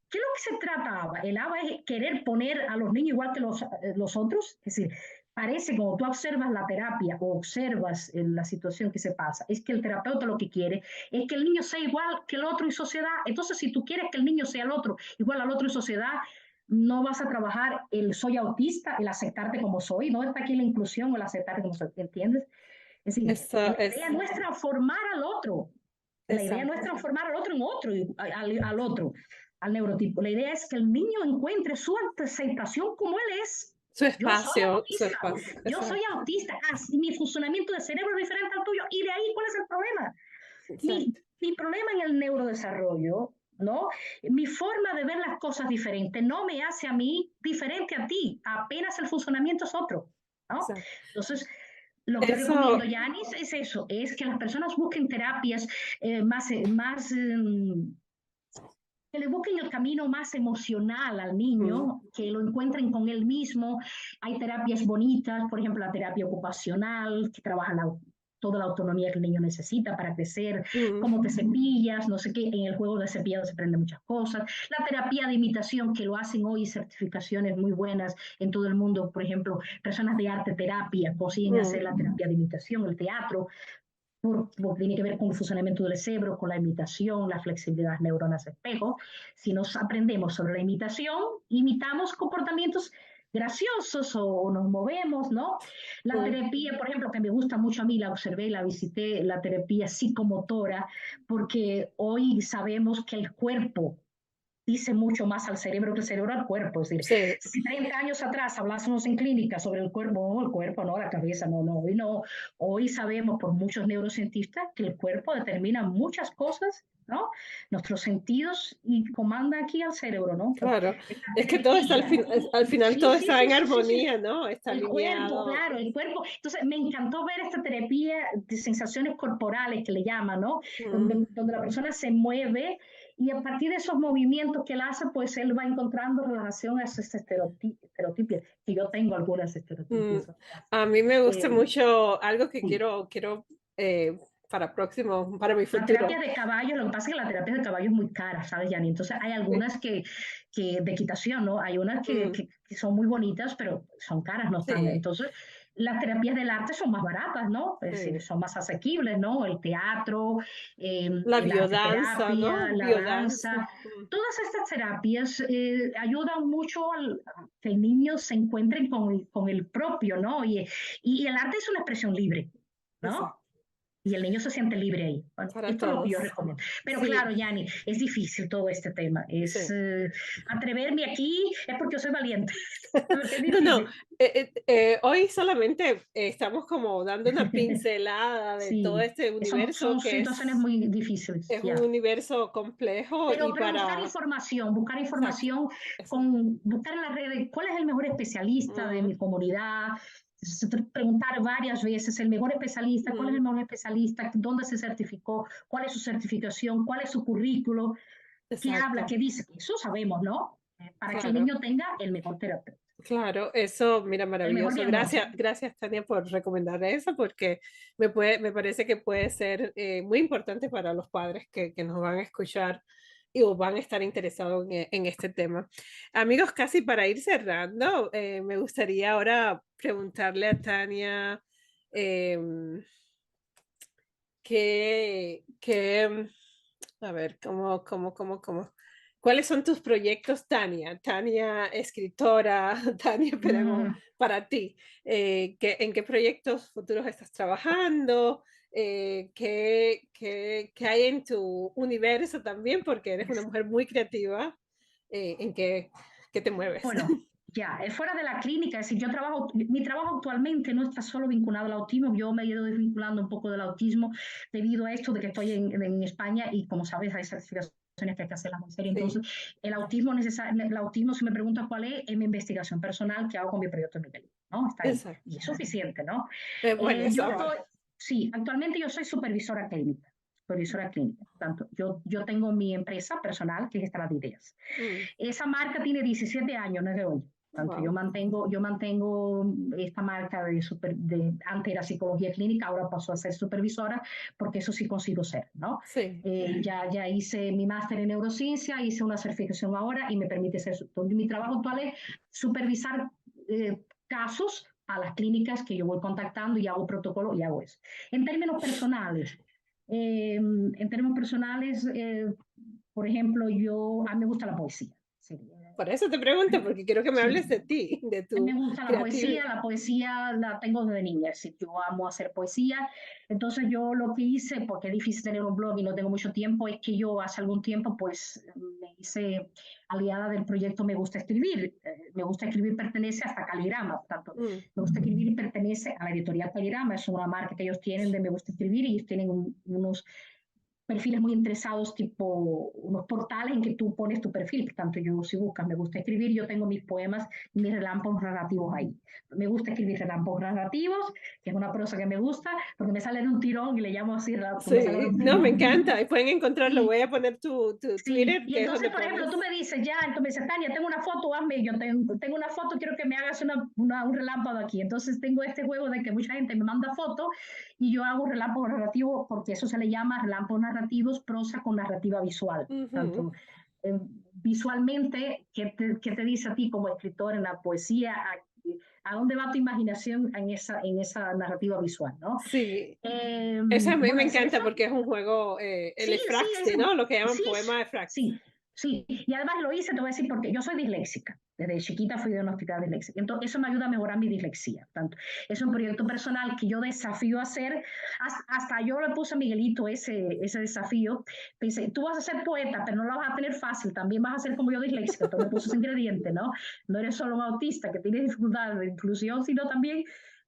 ¿qué es lo que se trata ABA? El ABA es querer poner a los niños igual que los otros. Es decir, parece como tú observas la terapia o observas la situación que se pasa, es que el terapeuta lo que quiere es que el niño sea igual que el otro en sociedad. Entonces, si tú quieres que el niño sea el otro, igual al otro en sociedad, no vas a trabajar el soy autista, el aceptarte como soy. No está aquí la inclusión o el aceptarte como soy, ¿entiendes? Es decir, eso la idea es, no es transformar al otro. La idea no es exacto, transformar al otro en otro, al otro, al neurotipo. La idea es que el niño encuentre su aceptación como él es. su espacio, Yo soy exacto, autista, mi funcionamiento de cerebro es diferente al tuyo, y de ahí, ¿cuál es el problema? Mi, exacto. mi problema en el neurodesarrollo, ¿no? Mi forma de ver las cosas diferente no me hace a mí diferente a ti, apenas el funcionamiento es otro, ¿no? Exacto. Entonces, lo que recomiendo, Eso, Yanis, es eso, es que las personas busquen terapias más que le busquen el camino más emocional al mm, niño, que lo encuentren con él mismo. Hay terapias bonitas, por ejemplo, la terapia ocupacional, que trabaja toda la autonomía que el niño necesita para crecer, mm, cómo te cepillas, no sé qué, en el juego de cepillado se aprende muchas cosas. La terapia de imitación, que lo hacen hoy, certificaciones muy buenas en todo el mundo, por ejemplo, personas de arte terapia consiguen hacer mm, la terapia de imitación, el teatro, porque tiene que ver con el funcionamiento del cerebro, con la imitación, la flexibilidad de las neuronas espejo. Si nos aprendemos sobre la imitación, imitamos comportamientos graciosos o nos movemos, ¿no? La mm, terapia, por ejemplo, que me gusta mucho a mí, la observé, la visité, la terapia psicomotora, porque hoy sabemos que el cuerpo dice mucho más al cerebro que el cerebro al cuerpo. Es decir, sí, si 30 años atrás hablásemos en clínica sobre el cuerpo no, la cabeza no, no, hoy no. Hoy sabemos por muchos neurocientistas que el cuerpo determina muchas cosas, ¿no? Nuestros sentidos y comanda aquí al cerebro, ¿no? claro. Esta Es que todo está terapia. al final Sí, todo sí, está sí, en sí, sí, sí. armonía, ¿no? Está El cuerpo, alineado. claro, el cuerpo. Entonces, me encantó ver esta terapia de sensaciones corporales que le llaman, ¿no? Mm, Donde la persona se mueve y a partir de esos movimientos que él hace, pues él va encontrando relación a esos estereotipos, que yo tengo algunas mm. estereotipias. A mí me gusta Eh, mucho algo que sí. quiero para próximo, para mi La terapia futuro. de caballo, lo que pasa es que la terapia de caballo es muy cara, ¿sabes, Yanni? Entonces hay algunas que de equitación, ¿no? Hay unas Mm, que son muy bonitas, pero son caras, no están. sí. Entonces, las terapias del arte son más baratas, ¿no? Es decir, Sí. son más asequibles, ¿no? El teatro, La la biodanza, arteterapia, ¿no? la Biodanza. danza. Todas estas terapias ayudan mucho a que el niño se encuentre con el propio, ¿no? Y el arte es una expresión libre, ¿no? Exacto. Y el niño se siente libre ahí. Bueno, Para esto es lo que yo todos. recomiendo. Pero Sí, claro, Yani, es difícil todo este tema. Es sí. atreverme aquí es porque yo soy valiente. Es No, no, difícil. hoy solamente estamos como dando una pincelada de todo Sí, este universo son que situaciones muy difíciles, es un ya. universo complejo y Pero para... buscar Exacto, información, exacto. buscar en las redes cuál es el mejor especialista de Mm, mi comunidad, preguntar varias veces el mejor especialista, cuál es el mm, mejor especialista, dónde se certificó, cuál es su certificación, cuál es su currículo, qué habla, exacto, qué dice, eso sabemos, ¿no? Para que el claro. niño tenga el mejor terapeuta, Claro, eso, mira, el mejor maravilloso. Gracias, diagnóstico. gracias Tania por recomendar eso, porque me parece que puede ser muy importante para los padres que nos van a escuchar y o van a estar interesados en este tema. Amigos, casi para ir cerrando, me gustaría ahora preguntarle a Tania em, qué, a ver, ¿cuáles son tus proyectos, Tania? Tania, escritora, Tania, pero Mm, para ti, ¿en qué proyectos futuros estás trabajando? ¿Qué hay en tu universo también? Porque eres una mujer muy creativa. ¿En qué te mueves? Bueno, ya, fuera de la clínica, es decir, mi trabajo actualmente no está solo vinculado al autismo, yo me he ido desvinculando un poco del autismo debido a esto de que estoy en España y como sabes hay certificaciones que hay que hacerlas muy serias. Sí, Entonces, el autismo, si me preguntas cual es mi investigación personal que hago con mi proyecto de Miguel, ¿no? Está ahí. exacto. Y es suficiente, ¿no? Bueno, Yo eso va. estoy, sí, actualmente yo soy supervisora clínica. Supervisora clínica. Tanto, yo tengo mi empresa personal que es Estrada de Ideas. Mm, Esa marca tiene 17 años, no es de hoy. Tanto wow. yo mantengo esta marca antes era psicología clínica, ahora pasó a ser supervisora, porque eso sí consigo ser, ¿no? Sí, Ya hice mi máster en neurociencia, hice una certificación ahora y me permite ser, mi trabajo actual es supervisar casos a las clínicas que yo voy contactando y hago protocolo y hago eso. En términos personales, por ejemplo, a mí me gusta la poesía. Sí. por eso te pregunto, porque quiero que me Sí, hables de ti, de a mí tu me gusta creatividad. la poesía la tengo desde niña, sí, yo amo hacer poesía. Entonces yo lo que hice, porque es difícil tener un blog y no tengo mucho tiempo, es que yo hace algún tiempo pues me hice aliada del proyecto Me Gusta Escribir. Me Gusta Escribir pertenece hasta Caligrama, tanto Mm, Me Gusta Escribir pertenece a la editorial Caligrama, es una marca que ellos tienen de Me Gusta Escribir y ellos tienen unos perfiles muy interesados, tipo unos portales en que tú pones tu perfil. Por tanto, yo si buscas, me gusta escribir, yo tengo mis poemas y mis relámpagos narrativos ahí. Me gusta escribir relámpagos narrativos, que es una prosa que me gusta, porque me sale de un tirón y le llamo así, me sale de sí, un no, me tirón. encanta. Y pueden encontrarlo. Sí, Voy a poner tu sí, Twitter, y que es entonces, donde por ejemplo, tú pones. me dices, ya, entonces me dices, Tania, tengo una foto, hazme, yo tengo una foto, quiero que me hagas un relámpago aquí. Entonces tengo este juego de que mucha gente me manda fotos y yo hago relámpagos narrativos, porque eso se le llama relámpagos narrativos, prosa con narrativa visual. Ujú. Tanto visualmente, qué te dice a ti como escritor en la poesía? ¿A dónde va tu imaginación en esa narrativa visual, ¿no? Sí, eso a mí me Bueno, es encanta eso. porque es un juego, el Sí, sí, Efraxi, ¿no? Lo que llaman sí, poema de Efraxi. sí, sí. Y además lo hice, te voy a decir, porque yo soy disléxica. Desde chiquita fui diagnosticada disléxica. Entonces, eso me ayuda a mejorar mi dislexia. Tanto, es un proyecto personal que yo desafío a hacer. Hasta yo le puse a Miguelito ese desafío. Pensé, tú vas a ser poeta, pero no lo vas a tener fácil. También vas a ser como yo disléxica. Entonces, le puse ese ingrediente, ¿no? No eres solo un autista que tiene dificultades de inclusión, sino también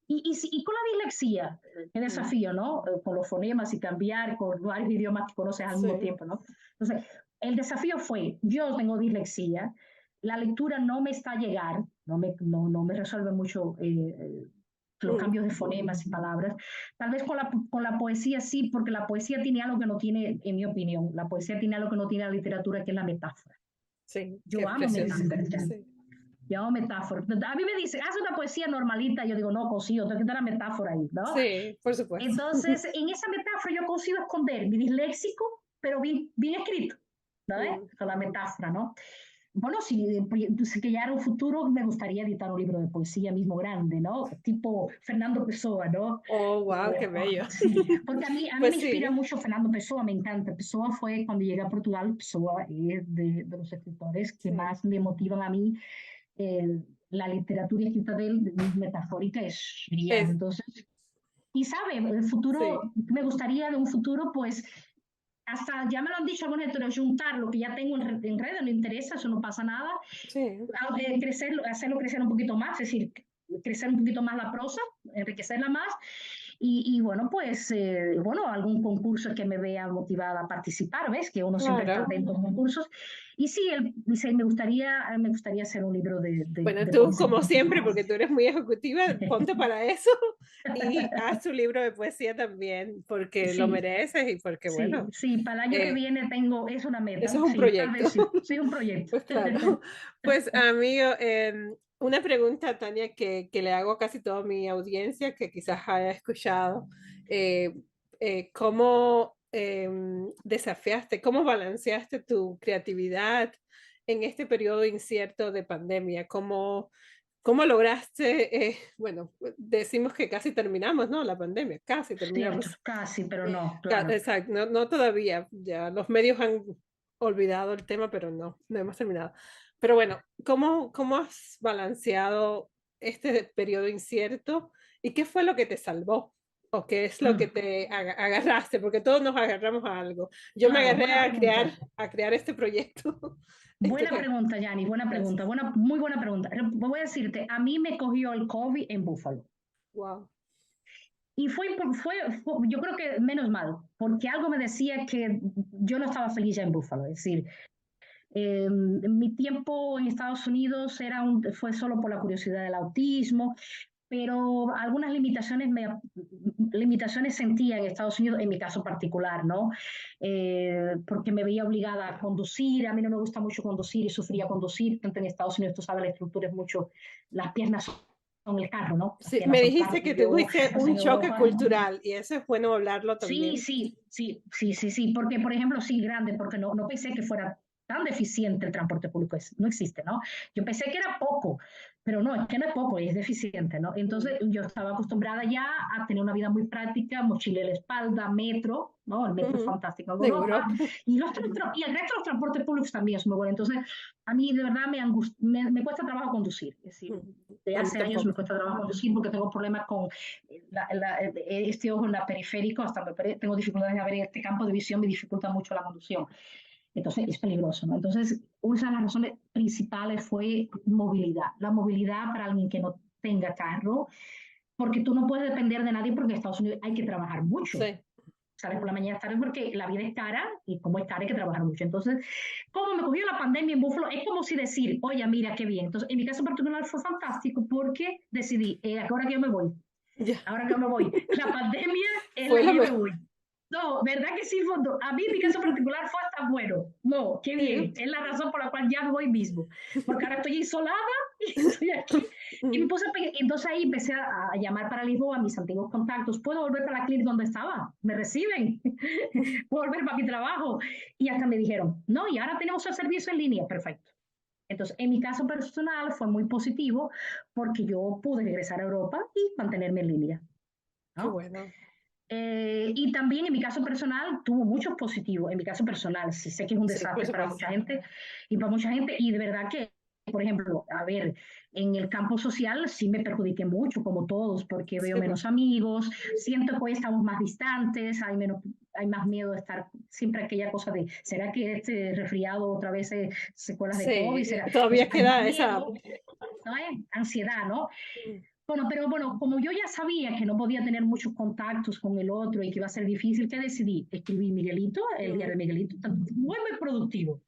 y con la dislexia, qué Mm, desafío, ¿no? Con los fonemas y cambiar con varios idiomas que conoces al mismo sí. tiempo, ¿no? Entonces, el desafío fue, yo tengo dislexia, la lectura no me está a llegar, no me resuelve mucho los Mm, cambios de fonemas y palabras. Tal vez con la poesía sí, porque la poesía tiene algo que no tiene, en mi opinión, la poesía tiene algo que no tiene la literatura, que es la metáfora. sí, qué Yo amo precioso. metáforas. Sí, Yo amo metáforas. A mí me dicen, haz una poesía normalita. Yo digo, no consigo, tengo que tener una metáfora ahí, ¿no? sí, por supuesto. Entonces, en esa metáfora yo consigo esconder mi disléxico, pero bien escrito, ¿no? Mm, Con la metáfora, ¿no? bueno, si que ya en un futuro me gustaría editar un libro de poesía mismo grande, ¿no? Tipo Fernando Pessoa, ¿no? Oh, wow, qué bello. Sí, porque a mí me Pues inspira sí, mucho Fernando Pessoa, me encanta. Pessoa fue cuando llegué a Portugal, Pessoa es de los escritores que sí, más me motivan a mí. eh, la literatura escrita de él, metafórica, es brillante. es, Entonces, y sabe, el sí, futuro, me gustaría de un futuro, pues, hasta ya me lo han dicho algunos editores, juntar lo que ya tengo en red, no interesa, eso no pasa nada, sí. hacerlo crecer un poquito más, es decir, crecer un poquito más la prosa, enriquecerla más, y bueno, pues, bueno, algún concurso que me vea motivada a participar, ¿ves? Que uno siempre está Claro. atento a concursos. Y sí, sí, me gustaría hacer un libro Bueno, de tú, poesía. como siempre, porque tú eres muy ejecutiva, ponte para eso y haz tu libro de poesía también, porque lo Sí, mereces y porque, sí, bueno, sí, para el año que eh, viene es una meta, eso es un sí, tal proyecto. vez sí, sí, un proyecto. Pues claro. Pues amigo, una pregunta, Tania, que le hago a casi toda mi audiencia que quizás haya escuchado. eh, ¿Cómo desafiaste, cómo balanceaste tu creatividad en este periodo incierto de pandemia? ¿Cómo lograste, bueno, decimos que casi terminamos, ¿no? La pandemia, casi Cierto, terminamos. casi, pero no, claro. Exacto, no, no todavía, ya los medios han olvidado el tema, pero no, no hemos terminado. Pero bueno, ¿cómo has balanceado este periodo incierto y qué fue lo que te salvó? ¿O qué es lo que Mm, te agarraste? Porque todos nos agarramos a algo. Yo me claro, agarré buena pregunta. a crear este proyecto. ¿Y tú Buena qué? pregunta, Yanni, buena pregunta, Gracias. muy buena pregunta. Voy a decirte, a mí me cogió el COVID en Búfalo. Wow. Y yo creo que menos mal, porque algo me decía que yo no estaba feliz ya en Búfalo. Es decir, mi tiempo en Estados Unidos fue solo por la curiosidad del autismo, pero algunas limitaciones sentía en Estados Unidos, en mi caso particular, ¿no? Porque me veía obligada a conducir, a mí no me gusta mucho conducir y sufría conducir, tanto en Estados Unidos, tú sabes, la estructura es mucho, las piernas son el carro, ¿no? Las Sí, me piernas son el carro, dijiste que y yo, tuviste pues un en choque Europa, cultural y eso es bueno hablarlo sí, también. sí, sí, sí, sí, sí, porque por ejemplo, sí, grande, porque no pensé que fuera tan deficiente el transporte público, no existe, ¿no? Yo pensé que era poco, pero no, es que no es poco, es deficiente, ¿no? Entonces Mm. yo estaba acostumbrada ya a tener una vida muy práctica, mochila en la espalda, metro, ¿no? El metro es Ujú. fantástico en En Europa, Europa. y el resto de los transportes públicos también es muy bueno. Entonces, a mí de verdad me cuesta trabajo conducir, es decir, Mm. de A mí hace años me tampoco. cuesta trabajo conducir porque tengo problemas con este ojo en la periférico, tengo dificultades a ver este campo de visión, me dificulta mucho la conducción. Entonces es peligroso, ¿no? Entonces, una de las razones principales fue movilidad. La movilidad para alguien que no tenga carro, porque tú no puedes depender de nadie porque en Estados Unidos hay que trabajar mucho. Sí. Sales por la mañana tarde porque la vida es cara y como es cara hay que trabajar mucho. Entonces, como me cogió la pandemia en Buffalo, es como si decir, oye, mira qué bien. Entonces, en mi caso particular fue fantástico porque decidí, ahora que yo me voy, Ya. ahora que me voy. La pandemia es Fue la lo que yo me mejor. voy. No, ¿verdad que sí, Fondo? A mí, mi caso particular fue hasta bueno. No, qué Sí. bien. Es la razón por la cual ya me voy mismo. Porque ahora estoy isolada y estoy aquí. Y me Mm. puse entonces ahí empecé a llamar para Lisboa a mis antiguos contactos. ¿Puedo volver para la clínica donde estaba? ¿Me reciben? ¿Puedo volver para mi trabajo? Y hasta me dijeron, no, y ahora tenemos el servicio en línea. Perfecto. Entonces, en mi caso personal fue muy positivo porque yo pude regresar a Europa y mantenerme en línea, Qué ¿no? bueno. Y también en mi caso personal tuvo muchos positivos. En mi caso personal, sí sé que es un Sí, por desastre para supuesto. mucha gente y para mucha gente. Y de verdad que, por ejemplo, a ver, en el campo social sí me perjudiqué mucho, como todos, porque veo Sí, menos amigos, siento que hoy estamos más distantes, hay más miedo de estar siempre aquella cosa de, ¿será que este resfriado otra vez es secuelas de COVID? sí, ¿Será? todavía Entonces hay más queda esa. miedo, ¿no? Ansiedad, ¿no? Mm. Bueno, pero bueno, como yo ya sabía que no podía tener muchos contactos con el otro y que iba a ser difícil, ¿qué decidí? Escribí Miguelito, el día Mm. de Miguelito, muy productivo.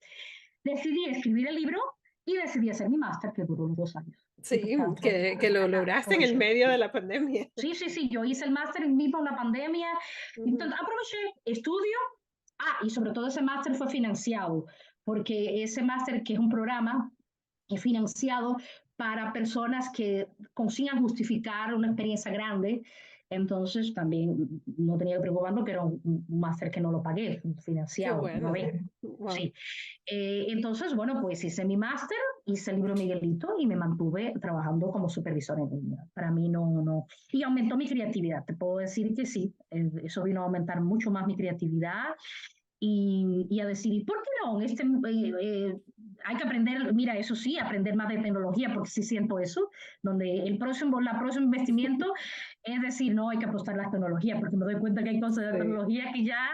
Decidí escribir el libro y decidí hacer mi máster, que duró los 2 años. Y Sí, que lo lograste en el aproveché. medio de la pandemia. Sí, sí, sí, yo hice el máster en mismo una pandemia, Ujú. entonces aproveché, estudio, y sobre todo ese máster fue financiado, porque ese máster, que es un programa financiado para personas que consigan justificar una experiencia grande, Entonces también no tenía que preocuparme porque era un máster que no lo pagué, Qué financiado, una bueno. vez. Wow. Sí. Entonces, bueno, pues hice mi máster, hice el libro Miguelito y me mantuve trabajando como supervisora en línea. Para mí no. Y aumentó mi creatividad, te puedo decir que sí, eso vino a aumentar mucho más mi creatividad y a decidir, ¿por qué no? Hay que aprender, mira, eso sí, aprender más de tecnología, porque sí siento eso, donde la próximo investimento es decir, no, hay que apostar a las tecnologías, porque me doy cuenta que hay cosas de Sí, tecnología que ya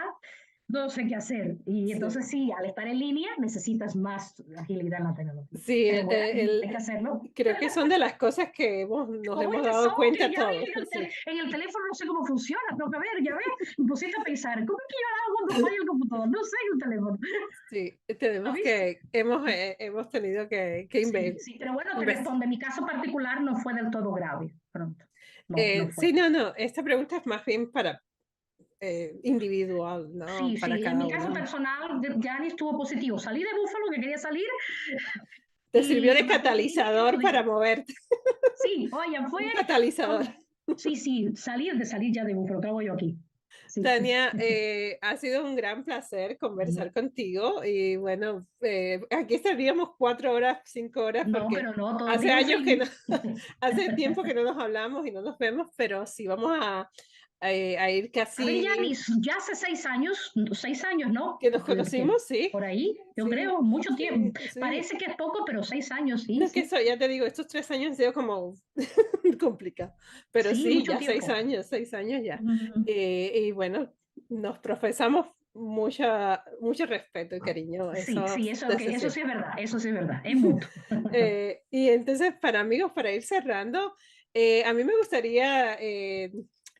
no sé qué hacer. Y sí. entonces sí, al estar en línea necesitas más agilidad en la tecnología. Sí, Pero bueno, hay que hacerlo. creo que son de las cosas que nos Oye, hemos dado son que cuenta ya todos. ves, Sí, en el teléfono no sé cómo funciona, tengo que ver, ya ves, me pusiste a pensar, ¿cómo es que yo hago cuando falla el computador? No sé en el teléfono. sí, ¿Lo tenemos viste? hemos tenido que Sí, sí, pero bueno, te investigar. responde. Mi caso particular no fue del todo grave, pronto. No, no fue. Sí, no, esta pregunta es más bien para individual, ¿no? Sí, Para sí, en cada mi caso uno. personal, Gianni estuvo positivo. Salí de Búfalo, que quería salir, Te sirvió y de me mantuve en línea y catalizador para estudié. moverte, Sí, oye, fue un catalizador. como, sí, sí, salir ya de Búfalo, ¿qué hago yo aquí? Sí. Tania, ha sido un gran placer conversar contigo y bueno, aquí estaríamos 4 horas, 5 horas No, porque pero no, todo el hace día años que seguimos. no, hace tiempo que no nos hablamos y no nos vemos, pero sí vamos a ir A ver, casi Yanis, ya hace 6 años, ¿no? que nos conocimos, sí, Por ahí, yo sí, creo, mucho sí, tiempo. sí. Parece que es poco, pero 6 años, No sí, es que sí. eso, ya te digo, estos 3 años han sido como complicado, pero Sí, sí, mucho ya tiempo. 6 años ya. Mm, Y bueno, nos profesamos mucho respeto y cariño, sí, eso sí, eso, desde eso sí siempre. es verdad, eso sí es verdad, es mutuo. Y entonces, para amigos, para ir cerrando, a mí me gustaría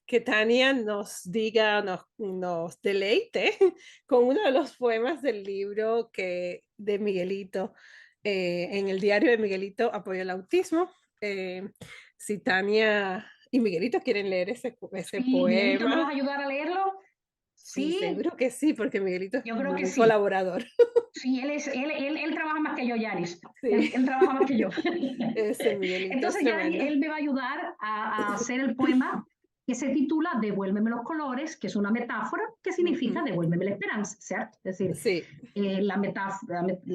que Tania nos diga, nos deleite con uno de los poemas del libro de Miguelito, en el diario de Miguelito Apoyo el Autismo. Eh, si Tania y Miguelito quieren leer ese Sí, Miguelito, ¿me vas a poema, ayudar a leerlo? sí, Sí, seguro que sí, porque Miguelito es yo creo que muy sí. colaborador. Sí, él trabaja más que yo, Yanis. Él, Sí, él trabaja más que yo. ese Miguelito es Entonces, Yanis, tremendo. él me va a ayudar a hacer el poema que se titula Devuélveme los colores, que es una metáfora que significa Ujú. devuélveme la esperanza, ¿cierto? Es decir, Sí, la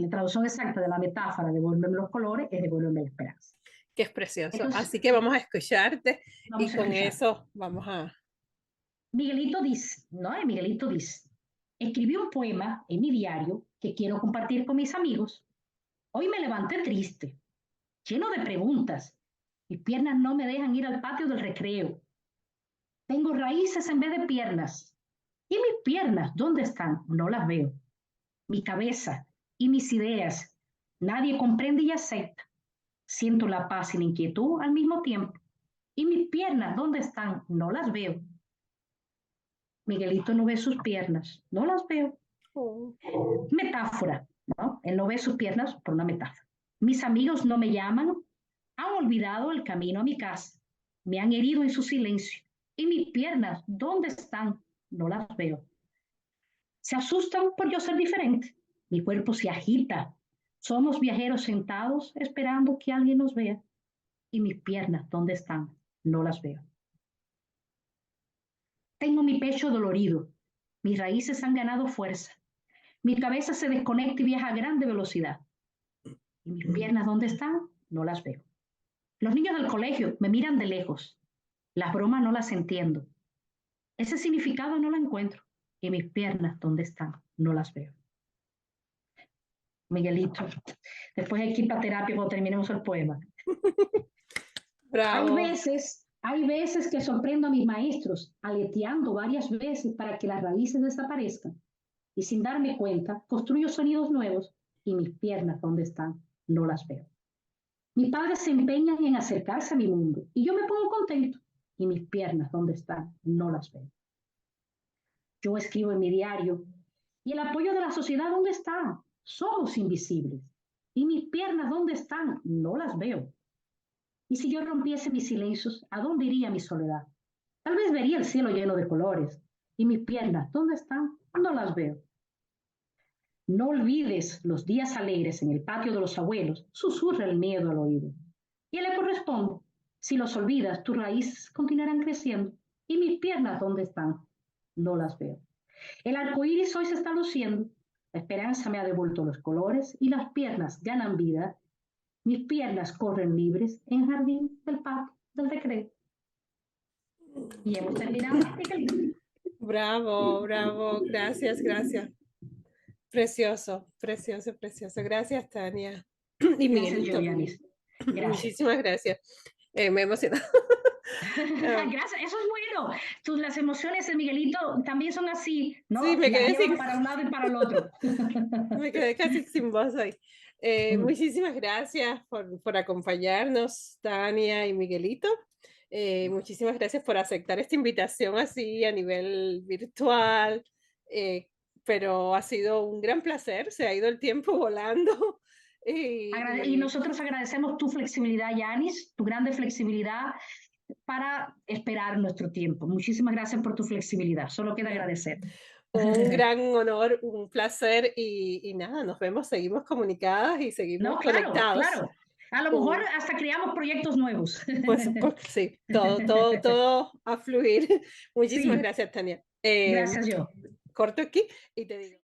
traducción exacta de la metáfora devuélveme los colores es devuélveme la esperanza. que es precioso. Entonces, Así que vamos a escucharte y vamos a con escuchar. eso vamos a... Miguelito dice, ¿no? Miguelito dice, escribí un poema en mi diario que quiero compartir con mis amigos. Hoy me levanté triste, lleno de preguntas. Mis piernas no me dejan ir al patio del recreo. Tengo raíces en vez de piernas. ¿Y mis piernas dónde están? No las veo. Mi cabeza y mis ideas. Nadie comprende y acepta. Siento la paz y la inquietud al mismo tiempo. ¿Y mis piernas dónde están? No las veo. Miguelito no ve sus piernas. No las veo. Oh, Metáfora, ¿no? Él no ve sus piernas por una metáfora. Mis amigos no me llaman. Han olvidado el camino a mi casa. Me han herido en su silencio. ¿Y mis piernas dónde están? No las veo. Se asustan por yo ser diferente. Mi cuerpo se agita. Somos viajeros sentados esperando que alguien nos vea. ¿Y mis piernas dónde están? No las veo. Tengo mi pecho dolorido. Mis raíces han ganado fuerza. Mi cabeza se desconecta y viaja a grande velocidad. ¿Y mis piernas dónde están? No las veo. Los niños del colegio me miran de lejos. Las bromas no las entiendo. Ese significado no lo encuentro. ¿Y mis piernas dónde están? No las veo. Miguelito, después hay que ir para terapia cuando terminemos el poema. bravo. Hay veces que sorprendo a mis maestros aleteando varias veces para que las raíces desaparezcan. Y sin darme cuenta, construyo sonidos nuevos y mis piernas, ¿dónde están? No las veo. Mis padres se empeñan en acercarse a mi mundo y yo me pongo contento. Y mis piernas, ¿dónde están? No las veo. Yo escribo en mi diario. ¿Y el apoyo de la sociedad dónde está? Somos invisibles. ¿Y mis piernas dónde están? No las veo. Y si yo rompiese mis silencios, ¿a dónde iría mi soledad? Tal vez vería el cielo lleno de colores. ¿Y mis piernas dónde están? No las veo. No olvides los días alegres en el patio de los abuelos, susurra el miedo al oído. Y él le corresponde. Si los olvidas, tus raíces continuarán creciendo ¿Y mis piernas dónde están? No las veo. El arco iris hoy se está luciendo. La esperanza me ha devuelto los colores y las piernas ganan vida. Mis piernas corren libres en jardín del patio del recreo. Y hemos terminado, Miguelito. Bravo, bravo, gracias, gracias. Precioso, precioso, precioso. Gracias, Tania. Y Gracias, Miguelito. Yanis. Gracias. Muchísimas gracias. Me he emocionado. Gracias, eso es bueno. Las emociones de Miguelito también son así, ¿no? Sí, me Las quedé llevan sin, para un lado y para el otro. me quedé casi sin voz hoy. Muchísimas gracias por acompañarnos, Tania y Miguelito. Muchísimas gracias por aceptar esta invitación así a nivel virtual, pero ha sido un gran placer, se ha ido el tiempo volando. Y nosotros agradecemos tu flexibilidad, Yanis, tu grande flexibilidad para esperar nuestro tiempo. Muchísimas gracias por tu flexibilidad. Solo queda agradecer. Un gran honor, un placer y nada, nos vemos, seguimos comunicadas y seguimos No, claro, conectados. claro. A lo mejor hasta creamos proyectos nuevos. Pues sí, todo a fluir. Muchísimas Sí. gracias, Tania. Gracias, yo. Corto aquí y te digo.